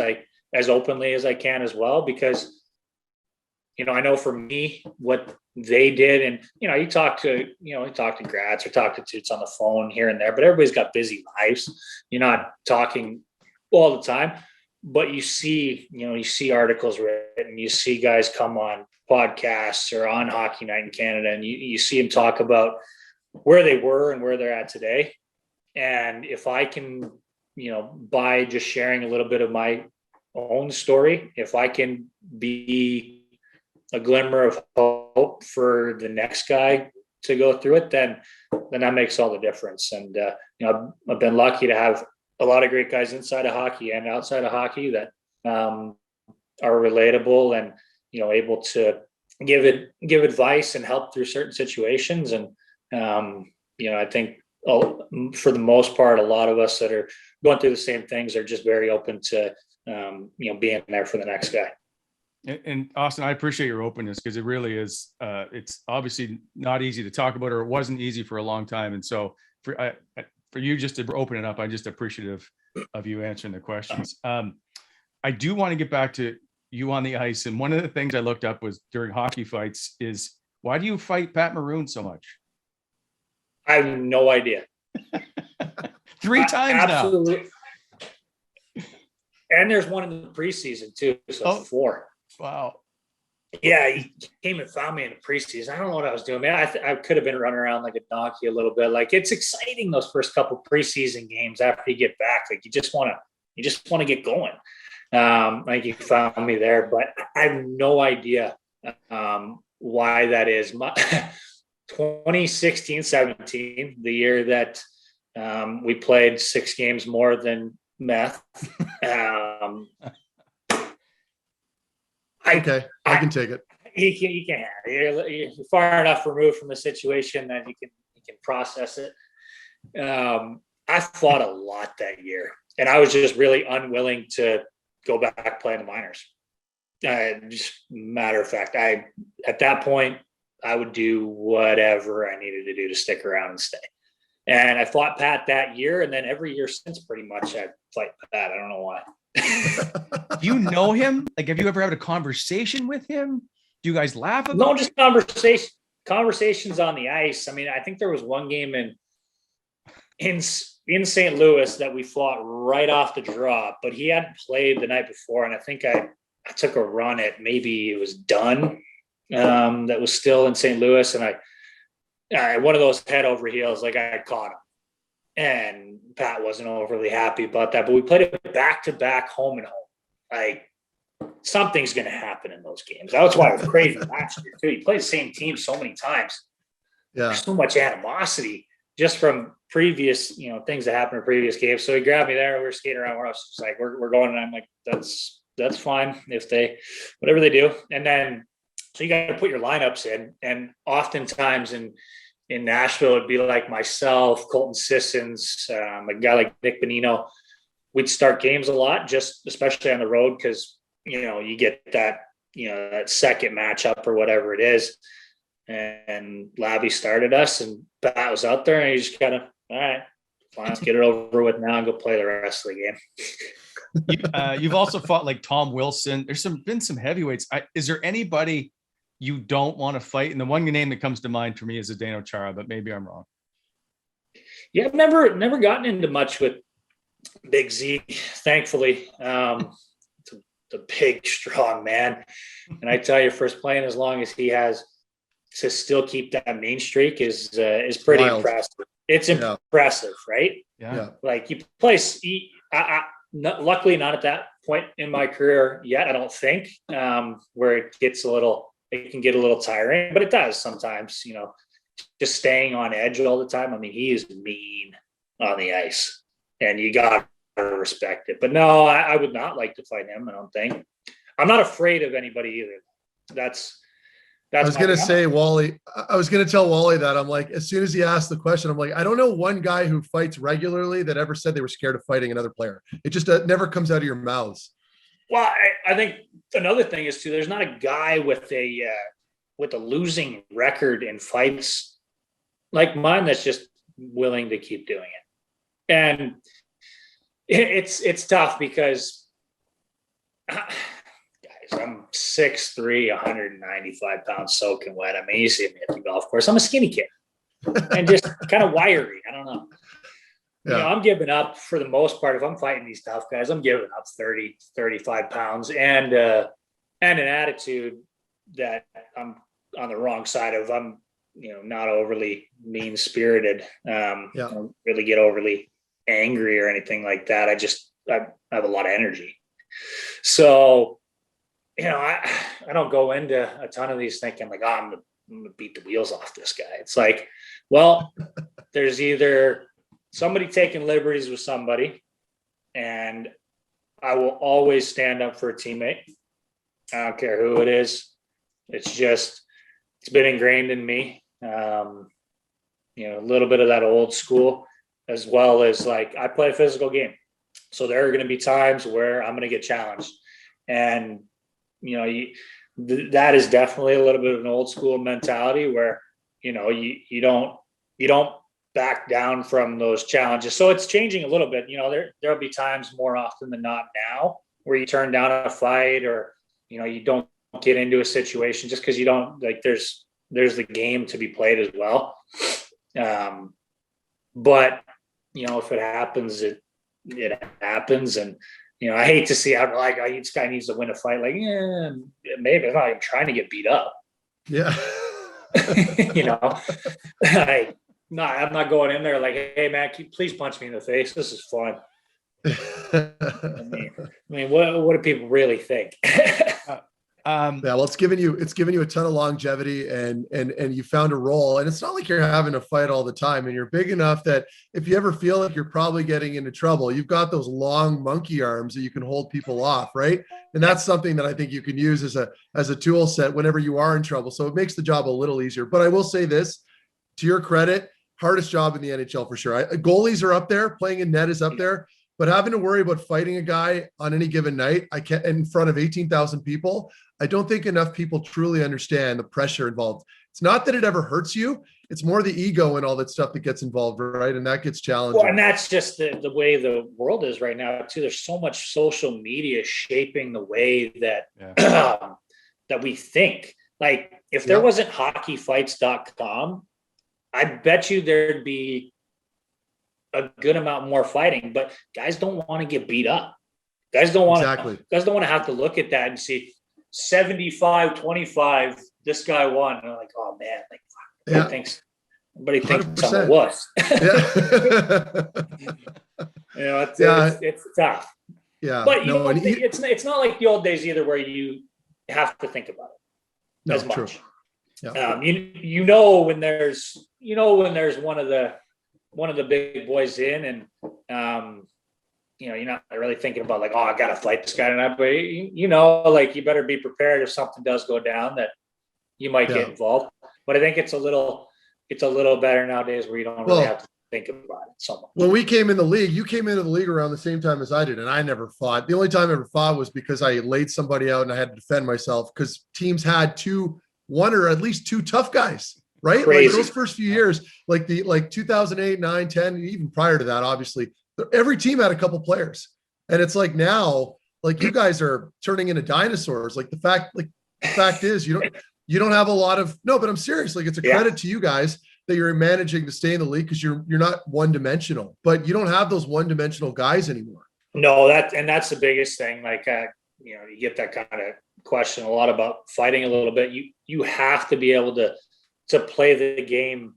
as openly as I can as well, because, I know for me what they did, and, you talk to grads or talk to Toots on the phone here and there, but everybody's got busy lives. You're not talking all the time, but you see articles written, you see guys come on podcasts or on Hockey Night in Canada, and you see them talk about where they were and where they're at today. And if I can, by just sharing a little bit of my own story, if I can be a glimmer of hope for the next guy to go through it, then that makes all the difference. And, I've been lucky to have a lot of great guys inside of hockey and outside of hockey that are relatable and, able to give advice and help through certain situations. And, I think for the most part, a lot of us that are going through the same things are just very open to, being there for the next guy. And Austin, I appreciate your openness, because it really is, it's obviously not easy to talk about, or it wasn't easy for a long time. And so for you just to open it up, I'm just appreciative of you answering the questions. I do want to get back to you on the ice. And one of the things I looked up was during hockey fights is, why do you fight Pat Maroon so much? I have no idea. 3 times absolutely. Now. And there's one in the preseason too. So 4. Wow. Yeah, he came and found me in the preseason. I don't know what I was doing, man. I could have been running around like a donkey a little bit. Like, it's exciting those first couple preseason games after you get back. Like, you just want to get going. Like, you found me there, but I have no idea why that is. 2016-17, the year that we played 6 games more than Meth. I can take it. You can. You're far enough removed from the situation that you can process it. I fought a lot that year, and I was just really unwilling to go back playing the minors. Just matter of fact, at that point I would do whatever I needed to do to stick around and stay. And I fought Pat that year, and then every year since, pretty much, I fight Pat. I don't know why. Do you know him? Like, have you ever had a conversation with him? Do you guys laugh about No, just conversations on the ice. I mean, I think there was one game in St. Louis that we fought right off the drop, but he hadn't played the night before, and I think I took a run at, maybe it was Dunn, that was still in St. Louis, and I one of those head over heels, like, I caught him. And Pat wasn't overly happy about that, but we played it back-to-back, home and home. Like, something's going to happen in those games. That's why it was crazy last year too. You play the same team so many times. Yeah. There's so much animosity just from previous, things that happened in previous games. So he grabbed me there. We were skating around. We're just like, we're going, and I'm like, that's fine if whatever they do. And then, so you got to put your lineups in, and oftentimes in Nashville, it'd be like myself, Colton Sissons, a guy like Nick Bonino. We'd start games a lot, just especially on the road, because, you get that, that second matchup or whatever it is. And Labby started us, and Pat was out there, and he just kind of, all right, fine, let's get it over with now and go play the rest of the game. You've also fought like Tom Wilson. There's been some heavyweights. Is there anybody you don't want to fight? And the one name that comes to mind for me is Zdeno Chara, but maybe I'm wrong. Yeah, I've never gotten into much with Big Z, thankfully. It's a big, strong man. And I tell you, first playing as long as he has to still keep that main streak is pretty impressive. It's impressive, right? Yeah. Like, you play, luckily not at that point in my career yet, I don't think, where it can get a little tiring, but it does sometimes, just staying on edge all the time. I mean, he is mean on the ice, and you got to respect it. But no, I would not like to fight him. I don't think. I'm not afraid of anybody either. I was going to say, Wally, I was going to tell Wally that. I'm like, as soon as he asked the question, I'm like, I don't know one guy who fights regularly that ever said they were scared of fighting another player. It just never comes out of your mouths. Well, I think another thing is too, there's not a guy with a losing record in fights like mine that's just willing to keep doing it. And It's tough because guys, I'm 6'3", 195 pounds soaking wet. I mean, you see me at the golf course. I'm a skinny kid and just kind of wiry. I don't know. Yeah. You know, I'm giving up for the most part. If I'm fighting these tough guys, I'm giving up 30, 35 pounds and an attitude that I'm on the wrong side of. I'm, not overly mean spirited. I don't really get overly angry or anything like that. I have a lot of energy. So, I don't go into a ton of these thinking like, I'm going to beat the wheels off this guy. It's like, well, there's either somebody taking liberties with somebody, and I will always stand up for a teammate. I don't care who it is. It's been ingrained in me. A little bit of that old school, as well as like I play a physical game. So there are going to be times where I'm going to get challenged, and that is definitely a little bit of an old school mentality where you don't back down from those challenges. So it's changing a little bit. There'll be times more often than not now where you turn down a fight, or you don't get into a situation just because you don't like. There's the game to be played as well. But if it happens, it happens. And I hate to see how like this guy needs to win a fight. Like, maybe I'm not even trying to get beat up. Yeah. I'm not going in there like, hey man, please punch me in the face. This is fun. I mean, what do people really think? Well, it's given you a ton of longevity, and you found a role, and it's not like you're having to fight all the time, and you're big enough that if you ever feel like you're probably getting into trouble, you've got those long monkey arms that you can hold people off, right? And that's something that I think you can use as a tool set whenever you are in trouble. So it makes the job a little easier. But I will say this, to your credit, hardest job in the NHL for sure. Goalies are up there, playing in net is up there, but having to worry about fighting a guy on any given night, I can't, in front of 18,000 people, I don't think enough people truly understand the pressure involved. It's not that it ever hurts you. It's more the ego and all that stuff that gets involved, right? And that gets challenging. Well, and that's just the way the world is right now too. There's so much social media shaping the way that that we think. Like if there wasn't hockeyfights.com, I bet you there'd be a good amount more fighting, but guys don't want to get beat up. Guys don't want to have to look at that and see 75-25, this guy won. And I'm like, oh man, like everybody thinks I'm a wuss. It's tough. Yeah. But it's not like the old days either where you have to think about it as much. True. Yeah. When there's one of the big boys in, and you're not really thinking about like, oh, I got to fight this guy tonight, but like you better be prepared if something does go down that you might get involved. But I think it's a little better nowadays where you don't really have to think about it so much. When we came in the league, you came into the league around the same time as I did, and I never fought. The only time I ever fought was because I laid somebody out and I had to defend myself because teams had one or at least two tough guys, right? Crazy. Like those first few years, like 2008, 9, 10, even prior to that, obviously, every team had a couple players. And it's like now, like you guys are turning into dinosaurs. Like the fact is you don't have a lot of, no, but I'm serious. Like it's a credit to you guys that you're managing to stay in the league because you're not one-dimensional, but you don't have those one-dimensional guys anymore. No, that's the biggest thing. Like, you get that kind of question a lot about fighting a little bit. You have to be able to play the game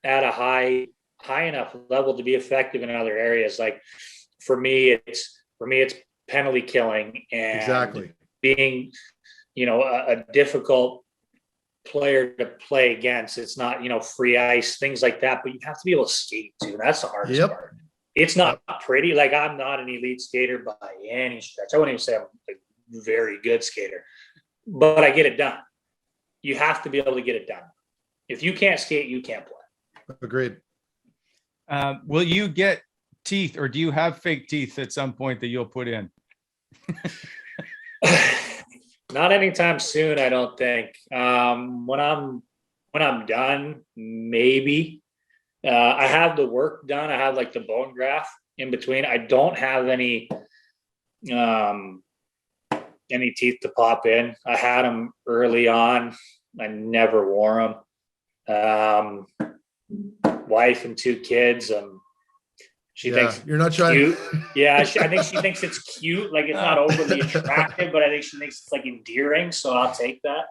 at a high enough level to be effective in other areas. Like for me, it's penalty killing and being, a difficult player to play against. It's not, free ice, things like that, but you have to be able to skate too. That's the hardest part. It's not pretty. Like I'm not an elite skater by any stretch. I wouldn't even say I'm a very good skater, but I get it done. You have to be able to get it done. If you can't skate, you can't play. Agreed. Will you get teeth, or do you have fake teeth at some point that you'll put in? Not anytime soon, I don't think. When I'm done, maybe. I have the work done. I have like the bone graft in between. I don't have any teeth to pop in. I had them early on. I never wore them. Wife and 2 kids. She thinks you're not trying. Cute. Yeah, I think she thinks it's cute. Like it's not overly attractive, but I think she thinks it's like endearing. So I'll take that.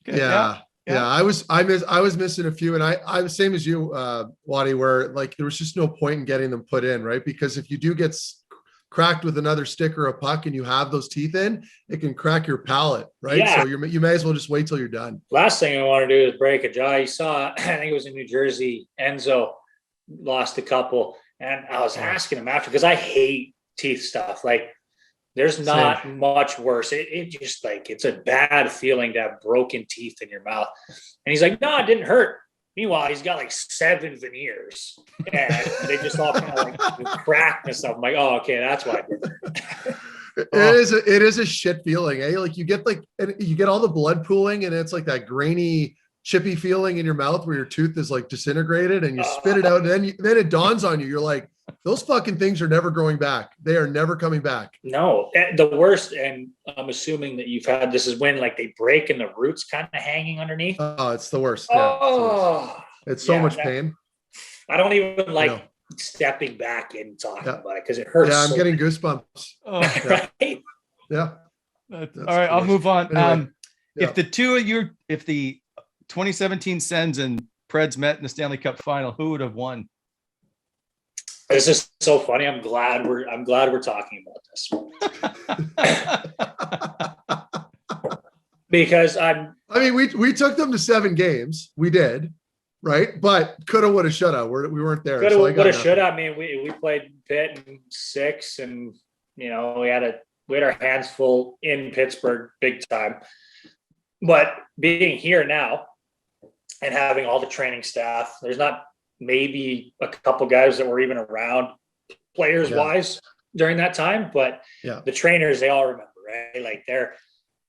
Yeah. I was missing a few, and I was same as you, Waddy, where like there was just no point in getting them put in, right? Because if you do get cracked with another stick or a puck and you have those teeth in, it can crack your palate, right? Yeah. So you may as well just wait till you're done. Last thing I want to do is break a jaw. You saw, I think it was in New Jersey, Enzo lost a couple, and I was asking him after, because I hate teeth stuff. Like there's not much worse. It just like, it's a bad feeling to have broken teeth in your mouth. And he's like, no, it didn't hurt. Meanwhile, he's got like 7 veneers and they just all kind of like cracked and stuff. I'm like, oh, okay, that's why it didn't hurt. It is a shit feeling, eh? Like you get all the blood pooling and it's like that grainy, chippy feeling in your mouth where your tooth is like disintegrated and you spit it out. And then it dawns on you. You're like, those fucking things are never going back. They are never coming back. No, the worst, and I'm assuming that you've had this, is when like they break and the roots kind of hanging underneath. Oh, it's the worst. Oh, it's so much pain. I don't even like stepping back and talking about it because it hurts. Yeah, I'm getting goosebumps. Oh, right? Yeah. All right, I'll move on. Anyway, If the two of you, if the 2017 Sens and Preds met in the Stanley Cup final, who would have won? This is so funny. I'm glad we're talking about this. Because we took them to 7 games. We did, right? But coulda, woulda, shoulda. We weren't there. Coulda, woulda, shoulda. I mean, we played Pitt in 6, and we had our hands full in Pittsburgh, big time. But being here now and having all the training staff, there's not maybe a couple guys that were even around players wise during that time, but the trainers, they all remember, right? Like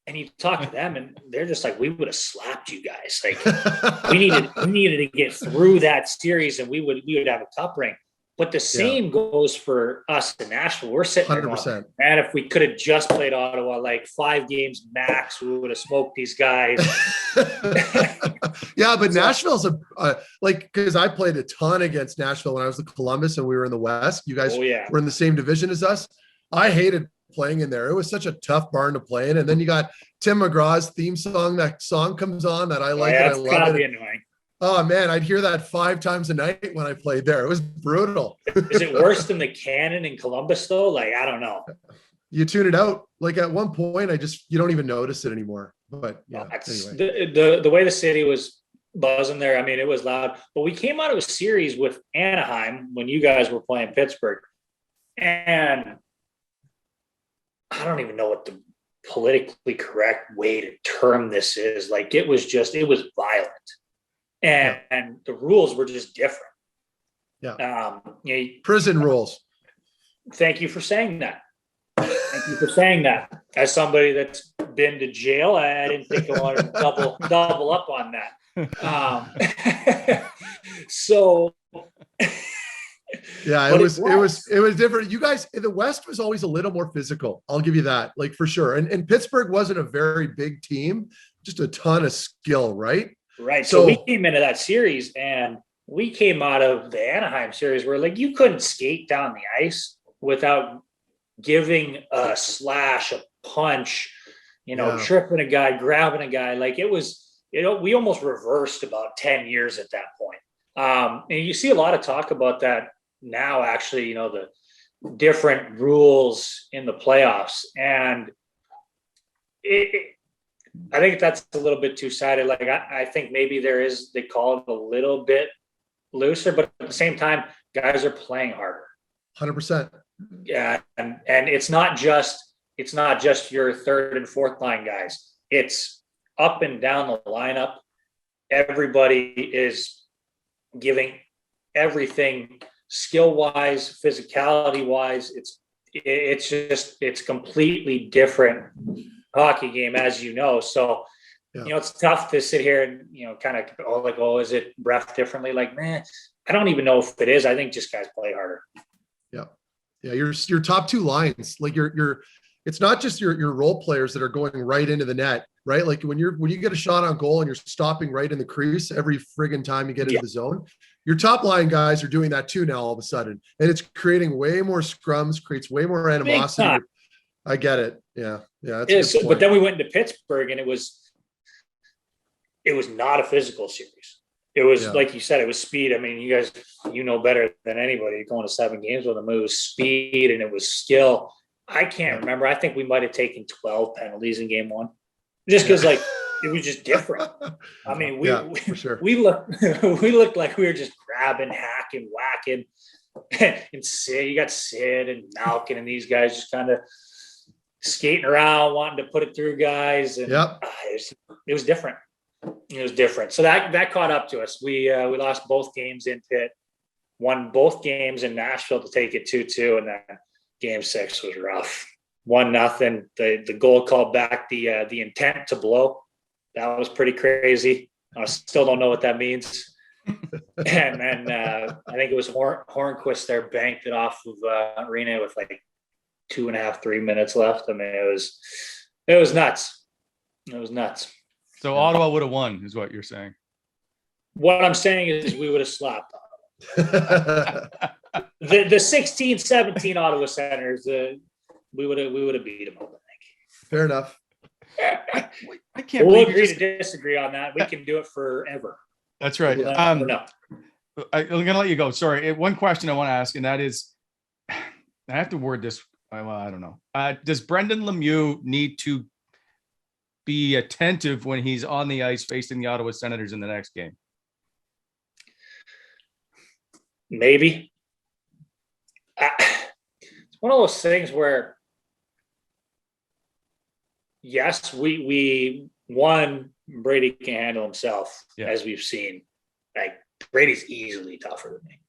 and you talk to them and they're just like, we would have slapped you guys. Like we needed to get through that series and we would have a cup ring. But the same goes for us in Nashville. We're sitting there going, man, if we could have just played Ottawa like 5 games max, we would have smoked these guys. Yeah, but Nashville's because I played a ton against Nashville when I was with Columbus and we were in the West. You guys were in the same division as us. I hated playing in there. It was such a tough barn to play in. And then you got Tim McGraw's theme song. That song comes on that I like and I love it. Annoying. Oh man, I'd hear that 5 times a night when I played there. It was brutal. Is it worse than the Cannon in Columbus though? Like, I don't know. You tune it out. Like at one point, you don't even notice it anymore. But anyway. The way the city was buzzing there, I mean, it was loud. But we came out of a series with Anaheim when you guys were playing Pittsburgh. And I don't even know what the politically correct way to term this is. Like it was violent. And the rules were just different. Yeah. Prison rules. Thank you for saying that. As somebody that's been to jail, I didn't think I wanted to double up on that. So yeah, it was different. You guys, the West was always a little more physical. I'll give you that, like for sure. And Pittsburgh wasn't a very big team, just a ton of skill, right? Right. So we came into that series and we came out of the Anaheim series where like you couldn't skate down the ice without giving a slash, a punch, tripping a guy, grabbing a guy. Like it was, we almost reversed about 10 years at that point. And you see a lot of talk about that now, actually, the different rules in the playoffs. And I think that's a little bit two-sided. Like I think maybe they call it a little bit looser, but at the same time, guys are playing harder. 100%. Yeah. And it's not just your third and fourth line guys. It's up and down the lineup. Everybody is giving everything skill-wise, physicality-wise. It's completely different hockey game, as you know. So, it's tough to sit here and, kind of, is it ref differently? Like, man, I don't even know if it is. I think just guys play harder. Yeah. Yeah, your top two lines, like your it's not just your role players that are going right into the net, right? Like when you get a shot on goal and you're stopping right in the crease every friggin' time you get into the zone, your top line guys are doing that too now all of a sudden. And it's creating way more scrums, creates way more animosity. I get it. Yeah. Yeah. That's a good point. But then we went into Pittsburgh and it was not a physical series. It was like you said, it was speed. I mean, you guys, better than anybody going to 7 games with them. It was speed and it was skill. I can't remember. I think we might have taken 12 penalties in game 1, just because it was just different. I mean, for sure. we looked like we were just grabbing, hacking, whacking, and Sid. You got Sid and Malkin and these guys just kind of skating around, wanting to put it through guys, and it was different. It was different. So that caught up to us. We lost both games in Pitt, won both games in Nashville to take it 2-2, and then game 6 was rough. 1-0. The goal called back the intent to blow. That was pretty crazy. I still don't know what that means. And then I think it was Hornquist there banked it off of Arena with like 2.5, 3 minutes left. I mean, it was nuts. It was nuts. So Ottawa would have won, is what you're saying. What I'm saying is we would have slapped Ottawa. the 16-17 Ottawa Senators, we would have beat them, I think. Fair enough. I can't. We'll agree to disagree on that. We can do it forever. That's right. No. I'm gonna let you go. Sorry, one question I want to ask, and that is, I have to word this. Well, I don't know. Does Brendan Lemieux need to be attentive when he's on the ice facing the Ottawa Senators in the next game? Maybe. It's one of those things where, yes, we Brady can handle himself, as we've seen. Like, Brady's easily tougher than me.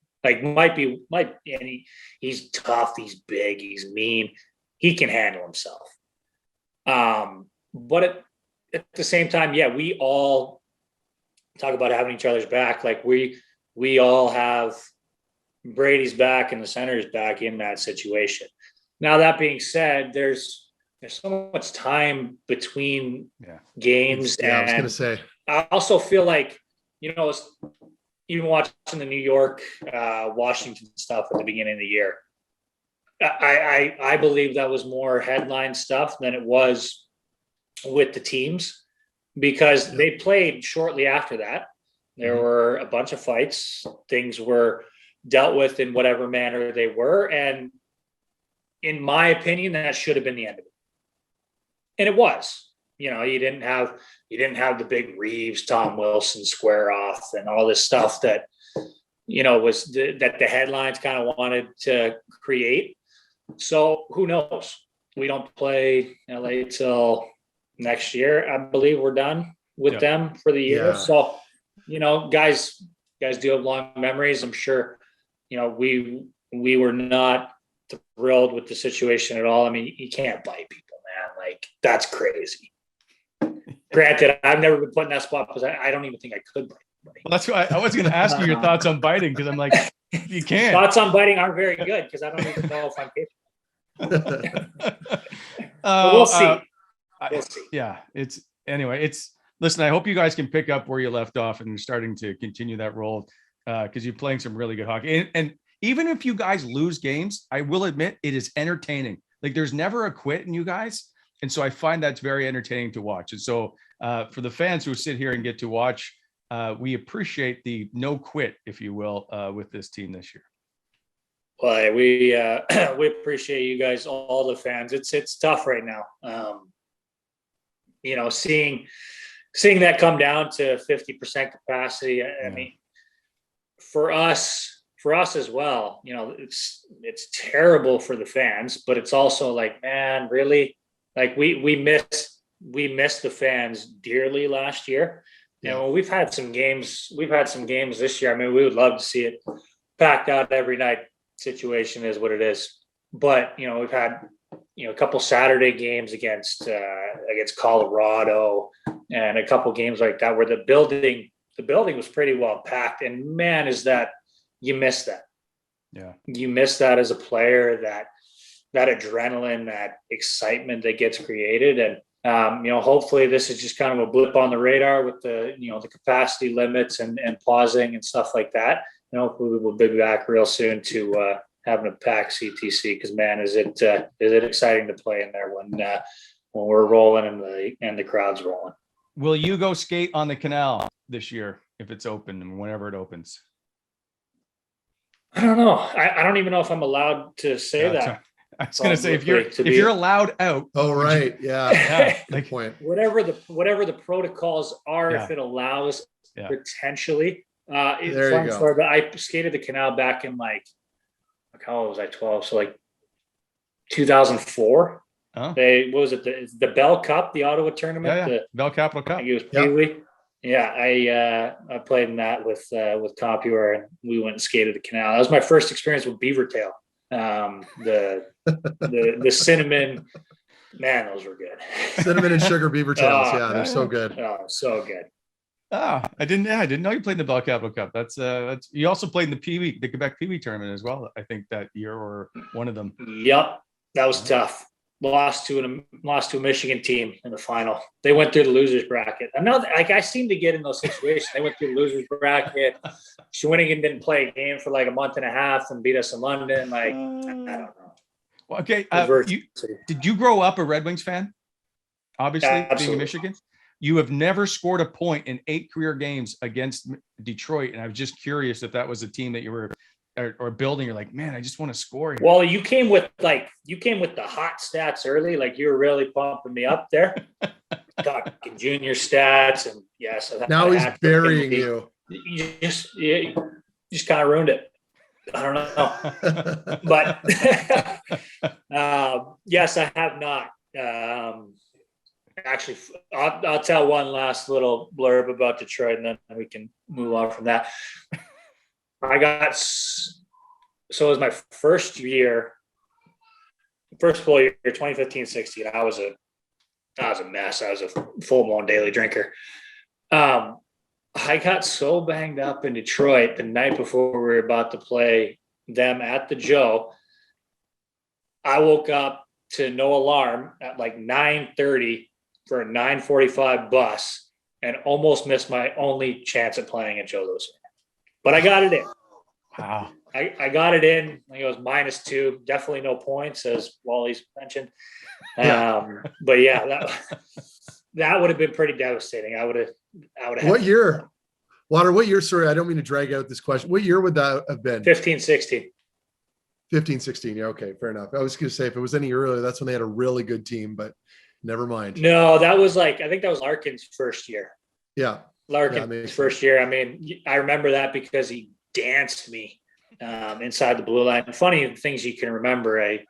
Like, and he's tough, he's big, he's mean. He can handle himself. But at the same time, we all talk about having each other's back. Like, we all have Brady's back and the Senators back in that situation. Now, that being said, there's so much time between games. I was going to say. I also feel like, even watching the New York, Washington stuff at the beginning of the year, I believe that was more headline stuff than it was with the teams, because they played shortly after that. There were a bunch of fights. Things were dealt with in whatever manner they were. And in my opinion, that should have been the end of it. And it was. You didn't have the big Reeves, Tom Wilson square off and all this stuff that, was that the headlines kind of wanted to create. So who knows? We don't play LA till next year. I believe we're done with them for the year. So, guys do have long memories. I'm sure, we were not thrilled with the situation at all. I mean, you can't bite people, man. Like, that's crazy. Granted, I've never been put in that spot because I don't even think I could bite anybody. Well, that's why I was going to ask you your thoughts on biting, because I'm like, you can't. Thoughts on biting aren't very good because I don't even know if I'm capable. We'll see. We'll see. Listen, I hope you guys can pick up where you left off and you're starting to continue that role, because you're playing some really good hockey. And even if you guys lose games, I will admit it is entertaining. Like, there's never a quit in you guys. And so I find that's very entertaining to watch. And so for the fans who sit here and get to watch, we appreciate the no quit, if you will, with this team this year. Well, we appreciate you guys, all the fans. It's tough right now. Seeing that come down to 50% capacity. I mean, for us as well, it's terrible for the fans, but it's also like, man, really? Like, we missed the fans dearly last year. We've had some games this year. I mean, we would love to see it packed out every night. Situation is what it is. But, we've had, a couple Saturday games against Colorado and a couple games like that where the building was pretty well packed. And man, is that, you miss that. Yeah. You miss that as a player, that adrenaline, that excitement that gets created. And, hopefully this is just kind of a blip on the radar with the capacity limits and pausing and stuff like that. We'll be back real soon to having a packed CTC, because man, is it exciting to play in there when we're rolling and the crowd's rolling. Will you go skate on the canal this year if it's open and whenever it opens? I don't know. I don't even know if I'm allowed to say that. I was going to say, if you're allowed out. Oh, right. Yeah. Good point. Whatever the protocols are, if it allows potentially. There you go. But I skated the canal back in how old was I? 12. So 2004. Oh. What was it? The Bell Cup, the Ottawa tournament. Yeah. The Bell Capital Cup. I think it was Pee-wee. Yeah, I played in that with Compuer, and we went and skated the canal. That was my first experience with beaver tail. The cinnamon, man, those were good. Cinnamon and sugar beaver tails. They're so good. Oh, so good. I didn't know you played in the Bell Capital Cup. That's you also played in the Pee-wee, the Quebec Pee-wee tournament as well, I think, that year, or one of them. Yep, that was tough. Lost to a Michigan team in the final. They went through the losers bracket. I'm not I seem to get in those situations. They went through the losers bracket. Shawinigan didn't play a game for a month and a half and beat us in London. I don't know. Well, okay. Did you grow up a Red Wings fan? Obviously, being in Michigan. You have never scored a point in 8 career games against Detroit, and I was just curious if that was a team that you were or building. You're like, man, I just want to score here. Well, you came with the hot stats early. You were really pumping me up there. Talking junior stats, and yes. Now he's burying you. You just kind of ruined it. I don't know, but yes, I have not. Actually, I'll tell one last little blurb about Detroit, and then we can move on from that. So it was my first full year, 2015-16. I was a mess. I was a full-blown daily drinker. I got so banged up in Detroit the night before we were about to play them at the Joe. I woke up to no alarm at 9:30 for a 9:45 bus, and almost missed my only chance at playing at Joe Louis. But I got it in. Wow. I got it in. I think it was -2. Definitely no points, as Wally's mentioned. But yeah, that would have been pretty devastating. I would have. What year? Water, what year? Sorry, I don't mean to drag out this question. What year would that have been? 15-16. 15-16. Yeah, okay, fair enough. I was going to say, if it was any earlier, that's when they had a really good team, but never mind. No, that was I think that was Larkin's first year. Yeah. Larkin's first year. I mean, I remember that because he danced me inside the blue line. Funny things you can remember. I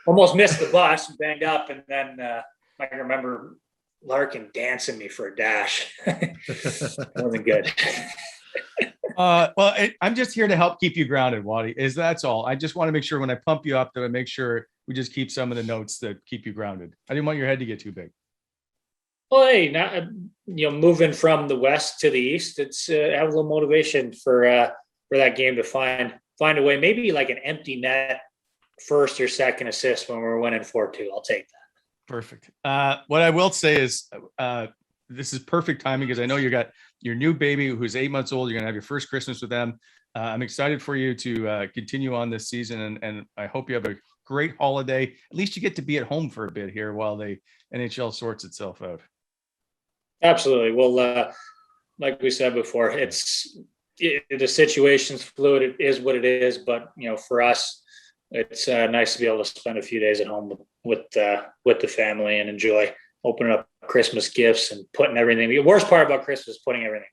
almost missed the bus, banged up, and then I can remember Larkin dancing me for a dash. It wasn't good. I'm just here to help keep you grounded, Waddy. That's all. I just want to make sure when I pump you up that I make sure we just keep some of the notes that keep you grounded. I didn't want your head to get too big. Well, hey, now moving from the west to the east, it's have a little motivation for that game to find a way. Maybe an empty net first or second assist when we're winning 4-2. I'll take that. Perfect. What I will say is this is perfect timing, because I know you got your new baby who's 8 months old. You're gonna have your first Christmas with them. I'm excited for you to continue on this season, and I hope you have a great holiday. At least you get to be at home for a bit here while the NHL sorts itself out. Absolutely. Well, like we said before, the situation's fluid. It is what it is. But for us, it's nice to be able to spend a few days at home with the family and enjoy opening up Christmas gifts and putting everything. The worst part about Christmas is putting everything.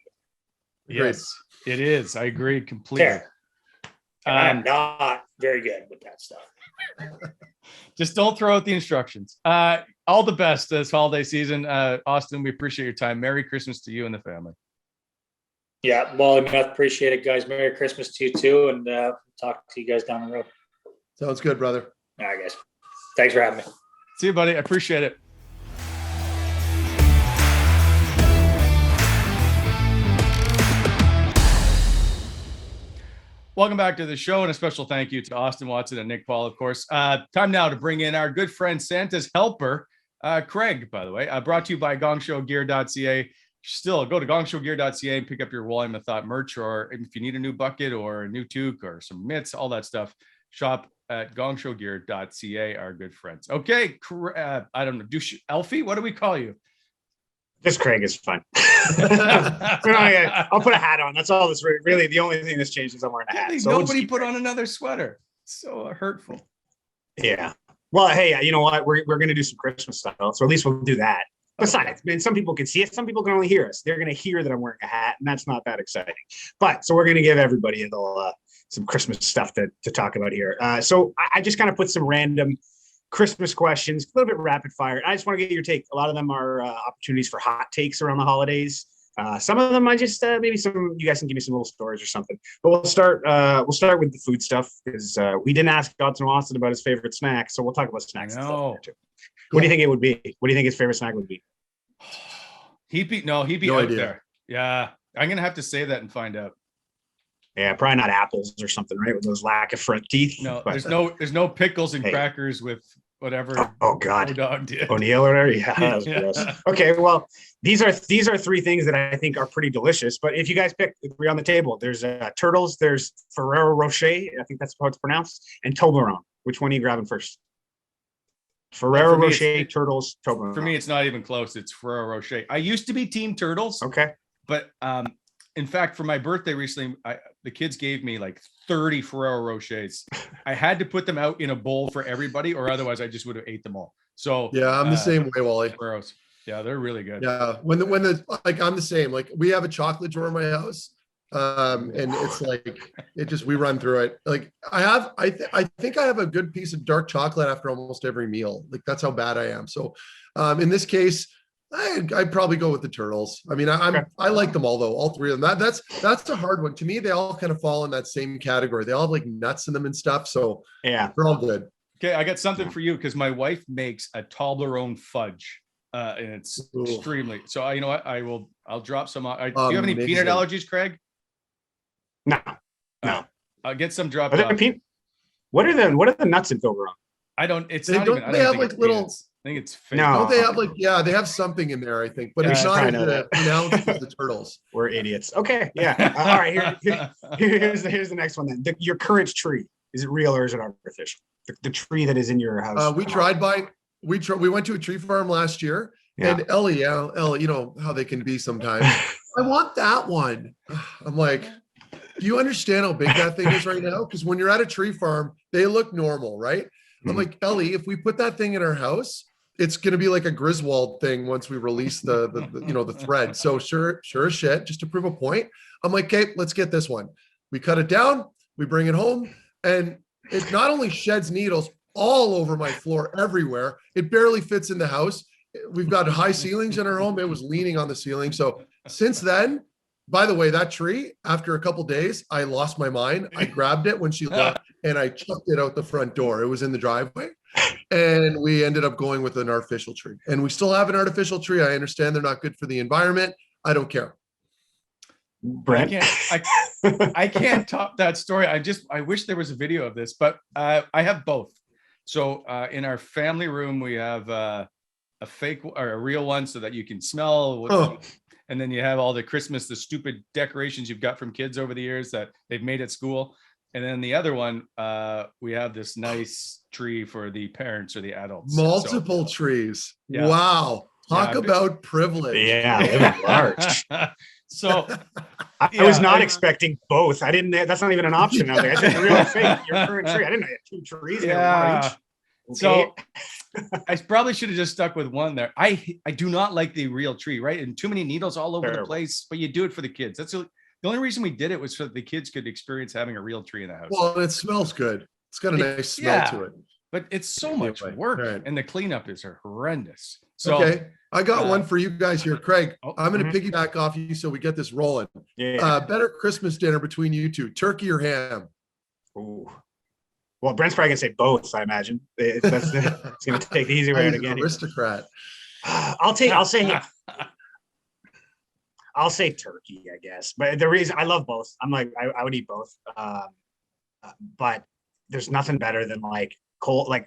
Yes, it is. I agree completely. I'm not very good with that stuff. Just don't throw out the instructions. All the best this holiday season. Austin, we appreciate your time. Merry Christmas to you and the family. Yeah, well, I appreciate it, guys. Merry Christmas to you too, and talk to you guys down the road. Sounds good, brother. All right, guys. Thanks for having me. See you, buddy. I appreciate it. Welcome back to the show, and a special thank you to Austin Watson and Nick Paul, of course. Time now to bring in our good friend, Santa's helper, Craig, by the way, brought to you by gongshowgear.ca. Still, go to gongshowgear.ca and pick up your Wally and Methot merch, or if you need a new bucket or a new toque or some mitts, all that stuff, shop at gongshowgear.ca, our good friends. Okay, I don't know, Elfie, what do we call you? Just Craig is fine. I'll put a hat on. That's all. That's really the only thing that's changed is I'm wearing a hat. So nobody put on another sweater. So hurtful. Yeah. Well, hey, you know what? We're going to do some Christmas stuff, so at least we'll do that. Besides, I mean, some people can see it. Some people can only hear us. They're going to hear that I'm wearing a hat, and that's not that exciting. But so we're going to give everybody a little some Christmas stuff to talk about here. So I just kind of put some random Christmas questions, a little bit rapid fire. I just want to get your take. A lot of them are opportunities for hot takes around the holidays. Some of them I just maybe some you guys can give me some little stories or something. But we'll start with the food stuff because we didn't ask Dodson Watson about his favorite snack, so we'll talk about snacks. Too. What do you think it would be? What do you think his favorite snack would be? He'd be no out idea. there. Yeah, I'm gonna have to say that and find out. Yeah, probably not apples or something, right? With those lack of front teeth. No, but, there's no pickles and crackers with whatever. Oh God, dog did. O'Neill or whatever. Yeah, that was gross. Okay, well, these are three things that I think are pretty delicious. But if you guys pick three on the table, there's turtles, there's Ferrero Rocher, I think that's how it's pronounced, and Toblerone. Which one are you grabbing first? Ferrero Rocher, turtles, Toblerone. For me, it's not even close. It's Ferrero Rocher. I used to be Team Turtles. Okay, but in fact, for my birthday recently, the kids gave me like 30 Ferrero Rochers. I had to put them out in a bowl for everybody, or otherwise I just would have ate them all. So yeah, I'm the same way, Wally. Ferreros. Yeah, they're really good. Yeah, when the like I'm the same. Like we have a chocolate drawer in my house, and it's like we run through it. Like I think I have a good piece of dark chocolate after almost every meal. Like that's how bad I am. So in this case, I'd probably go with the turtles. I mean, I like them all though, all three of them. That's a hard one to me. They all kind of fall in that same category. They all have like nuts in them and stuff. So yeah, they're all good. Okay, I got something for you because my wife makes a Toblerone fudge, and it's extremely. So you know what? I'll drop some. Do you have any peanut allergies, Craig? No. I'll get some drop. What are the nuts in Toblerone? I don't. It's they not don't. even. They have like little. Peanuts. I think it's fake. No, don't they have like they have something in there, I think, but it's not as pronounced as the turtles. We're idiots. Okay, yeah. All right, here's the next one then. Your current tree, is it real or is it artificial? The tree that is in your house. We went to a tree farm last year, and Ellie, you know how they can be sometimes. I want that one. I'm like, do you understand how big that thing is right now? Because when you're at a tree farm, they look normal, right? I'm like, Ellie, if we put that thing in our house, it's going to be like a Griswold thing once we release the thread. So sure as shit, just to prove a point. I'm like, okay, let's get this one. We cut it down, we bring it home, and it not only sheds needles all over my floor everywhere, it barely fits in the house. We've got high ceilings in our home. It was leaning on the ceiling. So since then, by the way, that tree, after a couple days, I lost my mind. I grabbed it when she left and I chucked it out the front door. It was in the driveway. And we ended up going with an artificial tree. And we still have an artificial tree. I understand they're not good for the environment. I don't care. Brent? I can't top that story. I wish there was a video of this, but I have both. So in our family room, we have a fake or a real one so that you can smell. And then you have all the stupid decorations you've got from kids over the years that they've made at school. And then the other one, we have this nice tree for the parents or the adults. Multiple trees. Yeah. Wow. Talk about privilege. Yeah, living large. So I was not expecting both. I didn't. That's not even an option. I was like, I said real fake. Your current tree. I didn't know you had two trees. Yeah. Okay. So I probably should have just stuck with one there. I do not like the real tree, right? And too many needles all over the place, but you do it for the kids. That's the only reason we did it was so that the kids could experience having a real tree in the house. Well, it smells good. It's got a nice smell to it. But it's so much work, and the cleanup is horrendous. So, okay, I got one for you guys here, Craig. I'm going to piggyback off you so we get this rolling. Yeah. Better Christmas dinner between you two, turkey or ham? Ooh. Well, Brent's probably gonna say both. I imagine it's gonna take the easy way out again. Aristocrat. I'll say turkey, I guess. But the reason I love both, I'm like I would eat both. but there's nothing better than like cold when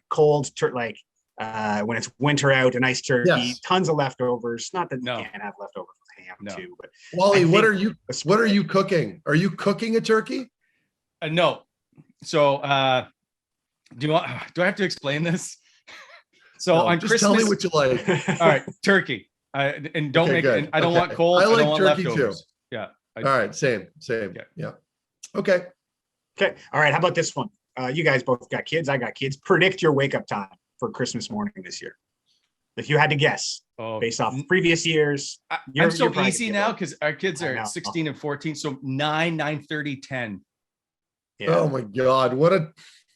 it's winter out, a nice turkey, tons of leftovers. Not that you can't have leftovers with ham too, but Wally, what are you cooking? Are you cooking a turkey? No. So do I have to explain this? So on just Christmas, tell me what you like. All right, turkey. And don't make it. I don't want cold. I like don't want turkey leftovers. too. Yeah. All right, same. Yeah. Okay. All right. How about this one? You guys both got kids. I got kids. Predict your wake up time for Christmas morning this year. If you had to guess based off previous years. I'm so easy now because our kids are 16 and 14. So 9, 9:30, 10. Yeah. Oh my God.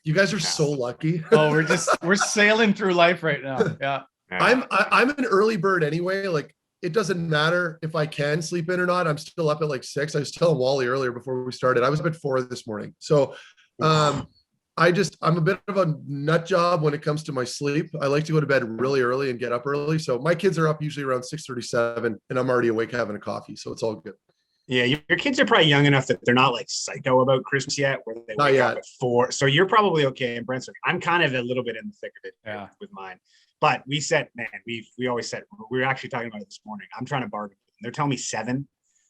You guys are so lucky. We're sailing through life right now. Yeah. I'm an early bird anyway. Like, it doesn't matter if I can sleep in or not. I'm still up at like 6. I was telling Wally earlier before we started, I was up at 4 this morning. So I'm a bit of a nut job when it comes to my sleep. I like to go to bed really early and get up early. So my kids are up usually around 6:37 and I'm already awake having a coffee. So it's all good. Yeah, your kids are probably young enough that they're not like psycho about Christmas yet, where they wake up at 4. So you're probably okay. And Brent's like, I'm kind of a little bit in the thick of it with mine. But we always said, we were actually talking about it this morning. I'm trying to bargain. They're telling me 7.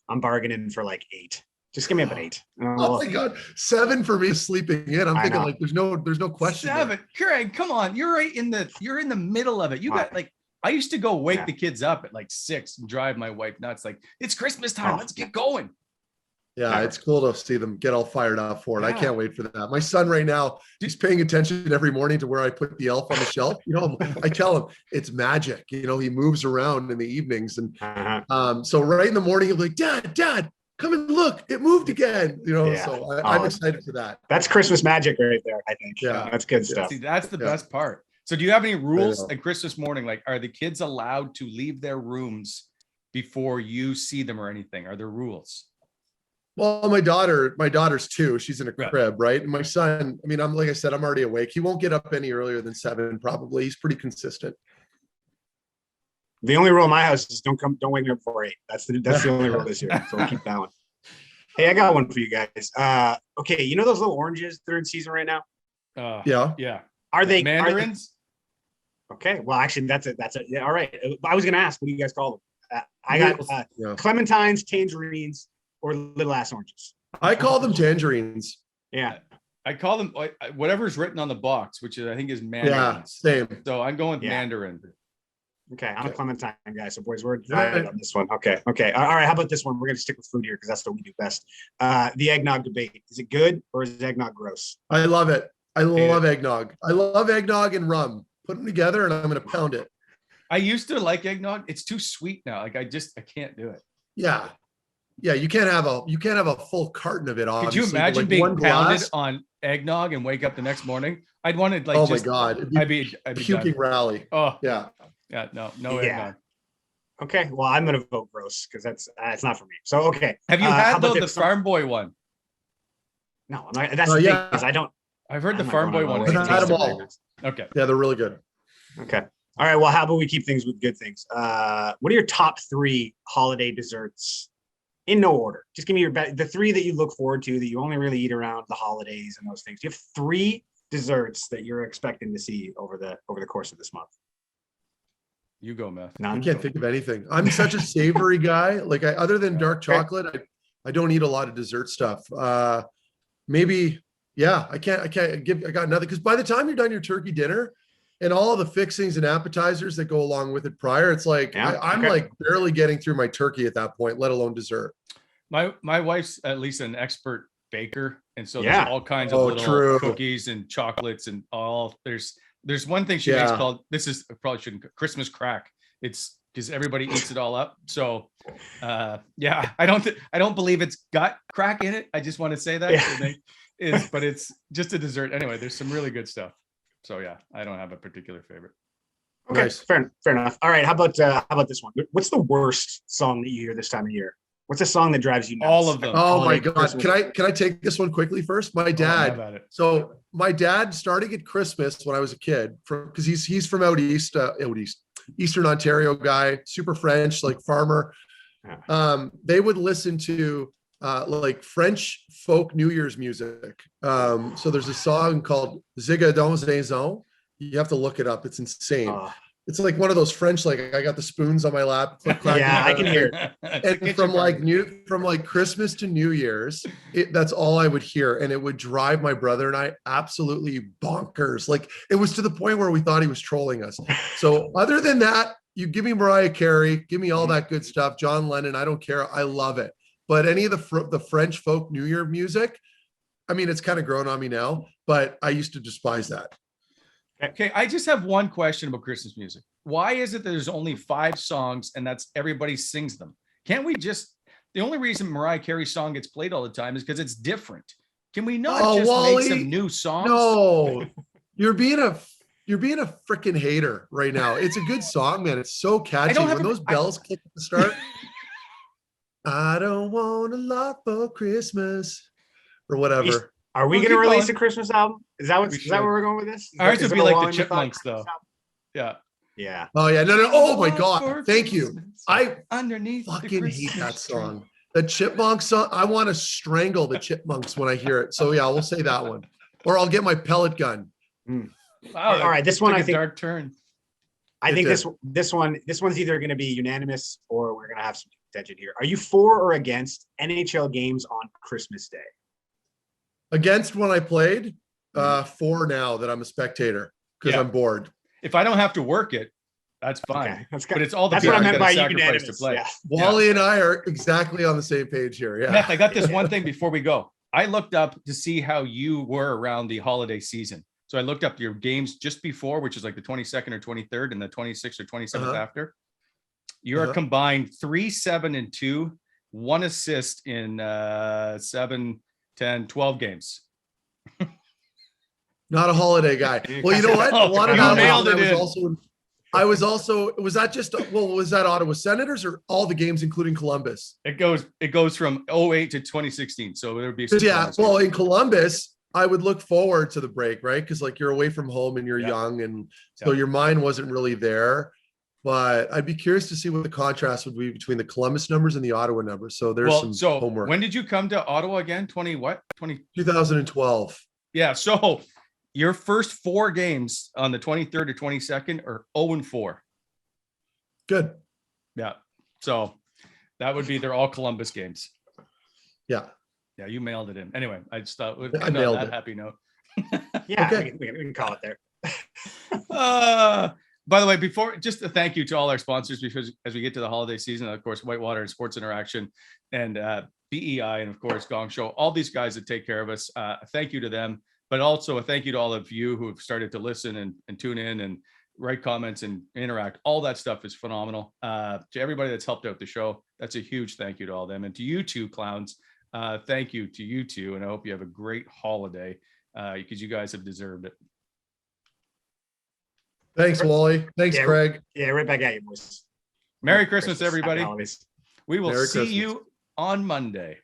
I'm bargaining for like 8. Just give me up at 8. Oh my God. 7 for me sleeping in. I'm thinking like, there's no question. 7, Craig, come on. You're in the middle of it. You got like, I used to go wake the kids up at like 6 and drive my wife nuts. Like, it's Christmas time. Let's get going. Yeah, it's cool to see them get all fired up for it. I can't wait for that. My son right now, he's paying attention every morning to where I put the elf on the shelf. I tell him it's magic. He moves around in the evenings. And so right in the morning, he'll be like, Dad, come and look, it moved again. So I'm excited for that. That's Christmas magic right there, I think. Yeah, that's good stuff. See, that's the best part. So do you have any rules at Christmas morning? Like, are the kids allowed to leave their rooms before you see them or anything? Are there rules? Well, my daughter's 2. She's in a crib, right? And my son, I'm like I said, I'm already awake. He won't get up any earlier than 7, probably. He's pretty consistent. The only rule in my house is don't wake me up before 8. That's the only rule this year. So we'll keep that one. Hey, I got one for you guys. Okay, you know those little oranges that are in season right now? Yeah. Are they mandarins? Okay, well, actually, that's it. Yeah, all right. I was going to ask, what do you guys call them? I got clementines, tangerines, or little ass oranges. I call them tangerines. Yeah. I call them whatever's written on the box, which I think is mandarins. Yeah, same. So I'm going with mandarin. Okay, I'm a clementine guy. So boys, we're divided on this one. Okay. All right, how about this one? We're going to stick with food here because that's what we do best. The eggnog debate. Is it good or is eggnog gross? I love it. I love eggnog. I love eggnog and rum. Put them together and I'm going to pound it. I used to like eggnog. It's too sweet now. Like I can't do it. Yeah. Yeah. You can't have a full carton of it. Obviously. Could you imagine being pounded on eggnog and wake up the next morning? I'd want to like, oh my God. I'd be puking done. Rally. Oh yeah. Yeah. No eggnog. Okay. Well, I'm going to vote gross because it's not for me. So, okay. Have you had the Farm Boy one? No, that's the thing is I don't. I've heard the Farm Boy one. I've had them all. Okay. Yeah, they're really good. Okay. All right. Well, how about we keep things with good things? What are your top 3 holiday desserts in no order? Just give me the 3 that you look forward to that you only really eat around the holidays and those things. Do you have 3 desserts that you're expecting to see over the course of this month? You go, Meth. I can't think of anything. I'm such a savory guy. Like other than dark chocolate, I don't eat a lot of dessert stuff. Maybe. Yeah, I got nothing because by the time you're done your turkey dinner and all of the fixings and appetizers that go along with it prior, it's like I'm like barely getting through my turkey at that point, let alone dessert. My wife's at least an expert baker, and so there's all kinds of little cookies and chocolates and all. There's one thing she makes called I probably shouldn't Christmas crack. It's because everybody eats it all up. So I don't believe it's got crack in it. I just want to say that. Yeah. But it's just a dessert anyway. There's some really good stuff. So yeah, I don't have a particular favorite. Okay, nice. Fair enough. All right, how about this one? What's the worst song that you hear this time of year? What's a song that drives you nuts? All of them. Oh my God! Christmas. Can I take this one quickly first? My dad. So my dad, starting at Christmas when I was a kid, because he's from out east, Eastern Ontario guy, super French, like farmer. They would listen to like French folk New Year's music. So there's a song called Zigadon Zaison. You have to look it up. It's insane. It's like one of those French, like I got the spoons on my lap. Yeah, I can hear it. And from like Christmas to New Year's, that's all I would hear. And it would drive my brother and I absolutely bonkers. Like it was to the point where we thought he was trolling us. So other than that, you give me Mariah Carey, give me all that good stuff. John Lennon, I don't care. I love it. But any of the French folk New Year music, I mean, it's kind of grown on me now, but I used to despise that. Okay, I just have one question about Christmas music. Why is it that there's only 5 songs and that's everybody sings them? Can't we just, the only reason Mariah Carey's song gets played all the time is because it's different. Can we not just Wally, make some new songs? No, you're being a freaking hater right now. It's a good song, man. It's so catchy. When those bells click at the start, I don't want a lot for Christmas or whatever. Are we going to release a Christmas album? Is that where we're going with this? Ours would be like the Chipmunks, though. Yeah. Yeah. Oh yeah. No. Oh my God. Thank you. I underneath fucking hate that song. The Chipmunk song. I want to strangle the Chipmunks when I hear it. So yeah, we'll say that one. Or I'll get my pellet gun. Wow. All right. This one, I think, dark turn. I think this one's either going to be unanimous or we're going to have some contention here. Are you for or against NHL games on Christmas Day? Against when I played, for now that I'm a spectator because I'm bored. If I don't have to work it, that's fine. Okay. But it's all the that's people what I meant by sacrifice to play. Yeah. Wally and I are exactly on the same page here. Yeah. Meth, I got this one thing before we go. I looked up to see how you were around the holiday season. So I looked up your games just before, which is like the 22nd or 23rd and the 26th or 27th after. You're a combined 3-7-2, 1 assist in 7, 10, 12 games. Not a holiday guy. Well, you know what? A lot of that was was that Ottawa Senators or all the games, including Columbus? It goes from 08 to 2016. So there would be well, in Columbus, I would look forward to the break, right? Because like you're away from home and you're young, and so your mind wasn't really there. But I'd be curious to see what the contrast would be between the Columbus numbers and the Ottawa numbers. So there's some homework. When did you come to Ottawa again? 2012. Yeah. So your first 4 games on the 23rd or 22nd are 0-4. Good. Yeah. So that would be, they're all Columbus games. Yeah. Yeah. You mailed it in. Anyway, I just thought I nailed that it. happy note. Yeah. Okay. We can call it there. By the way, before, just a thank you to all our sponsors, because as we get to the holiday season, of course, Whitewater and Sports Interaction and BEI, and of course, Gong Show, all these guys that take care of us. Thank you to them, but also a thank you to all of you who have started to listen and tune in and write comments and interact. All that stuff is phenomenal. To everybody that's helped out the show, that's a huge thank you to all of them. And to you two clowns, thank you to you two. And I hope you have a great holiday because you guys have deserved it. Thanks, Wally. Thanks, Craig. Yeah, right back at you, boys. Merry Christmas, everybody. Happy holidays. We will see you on Monday.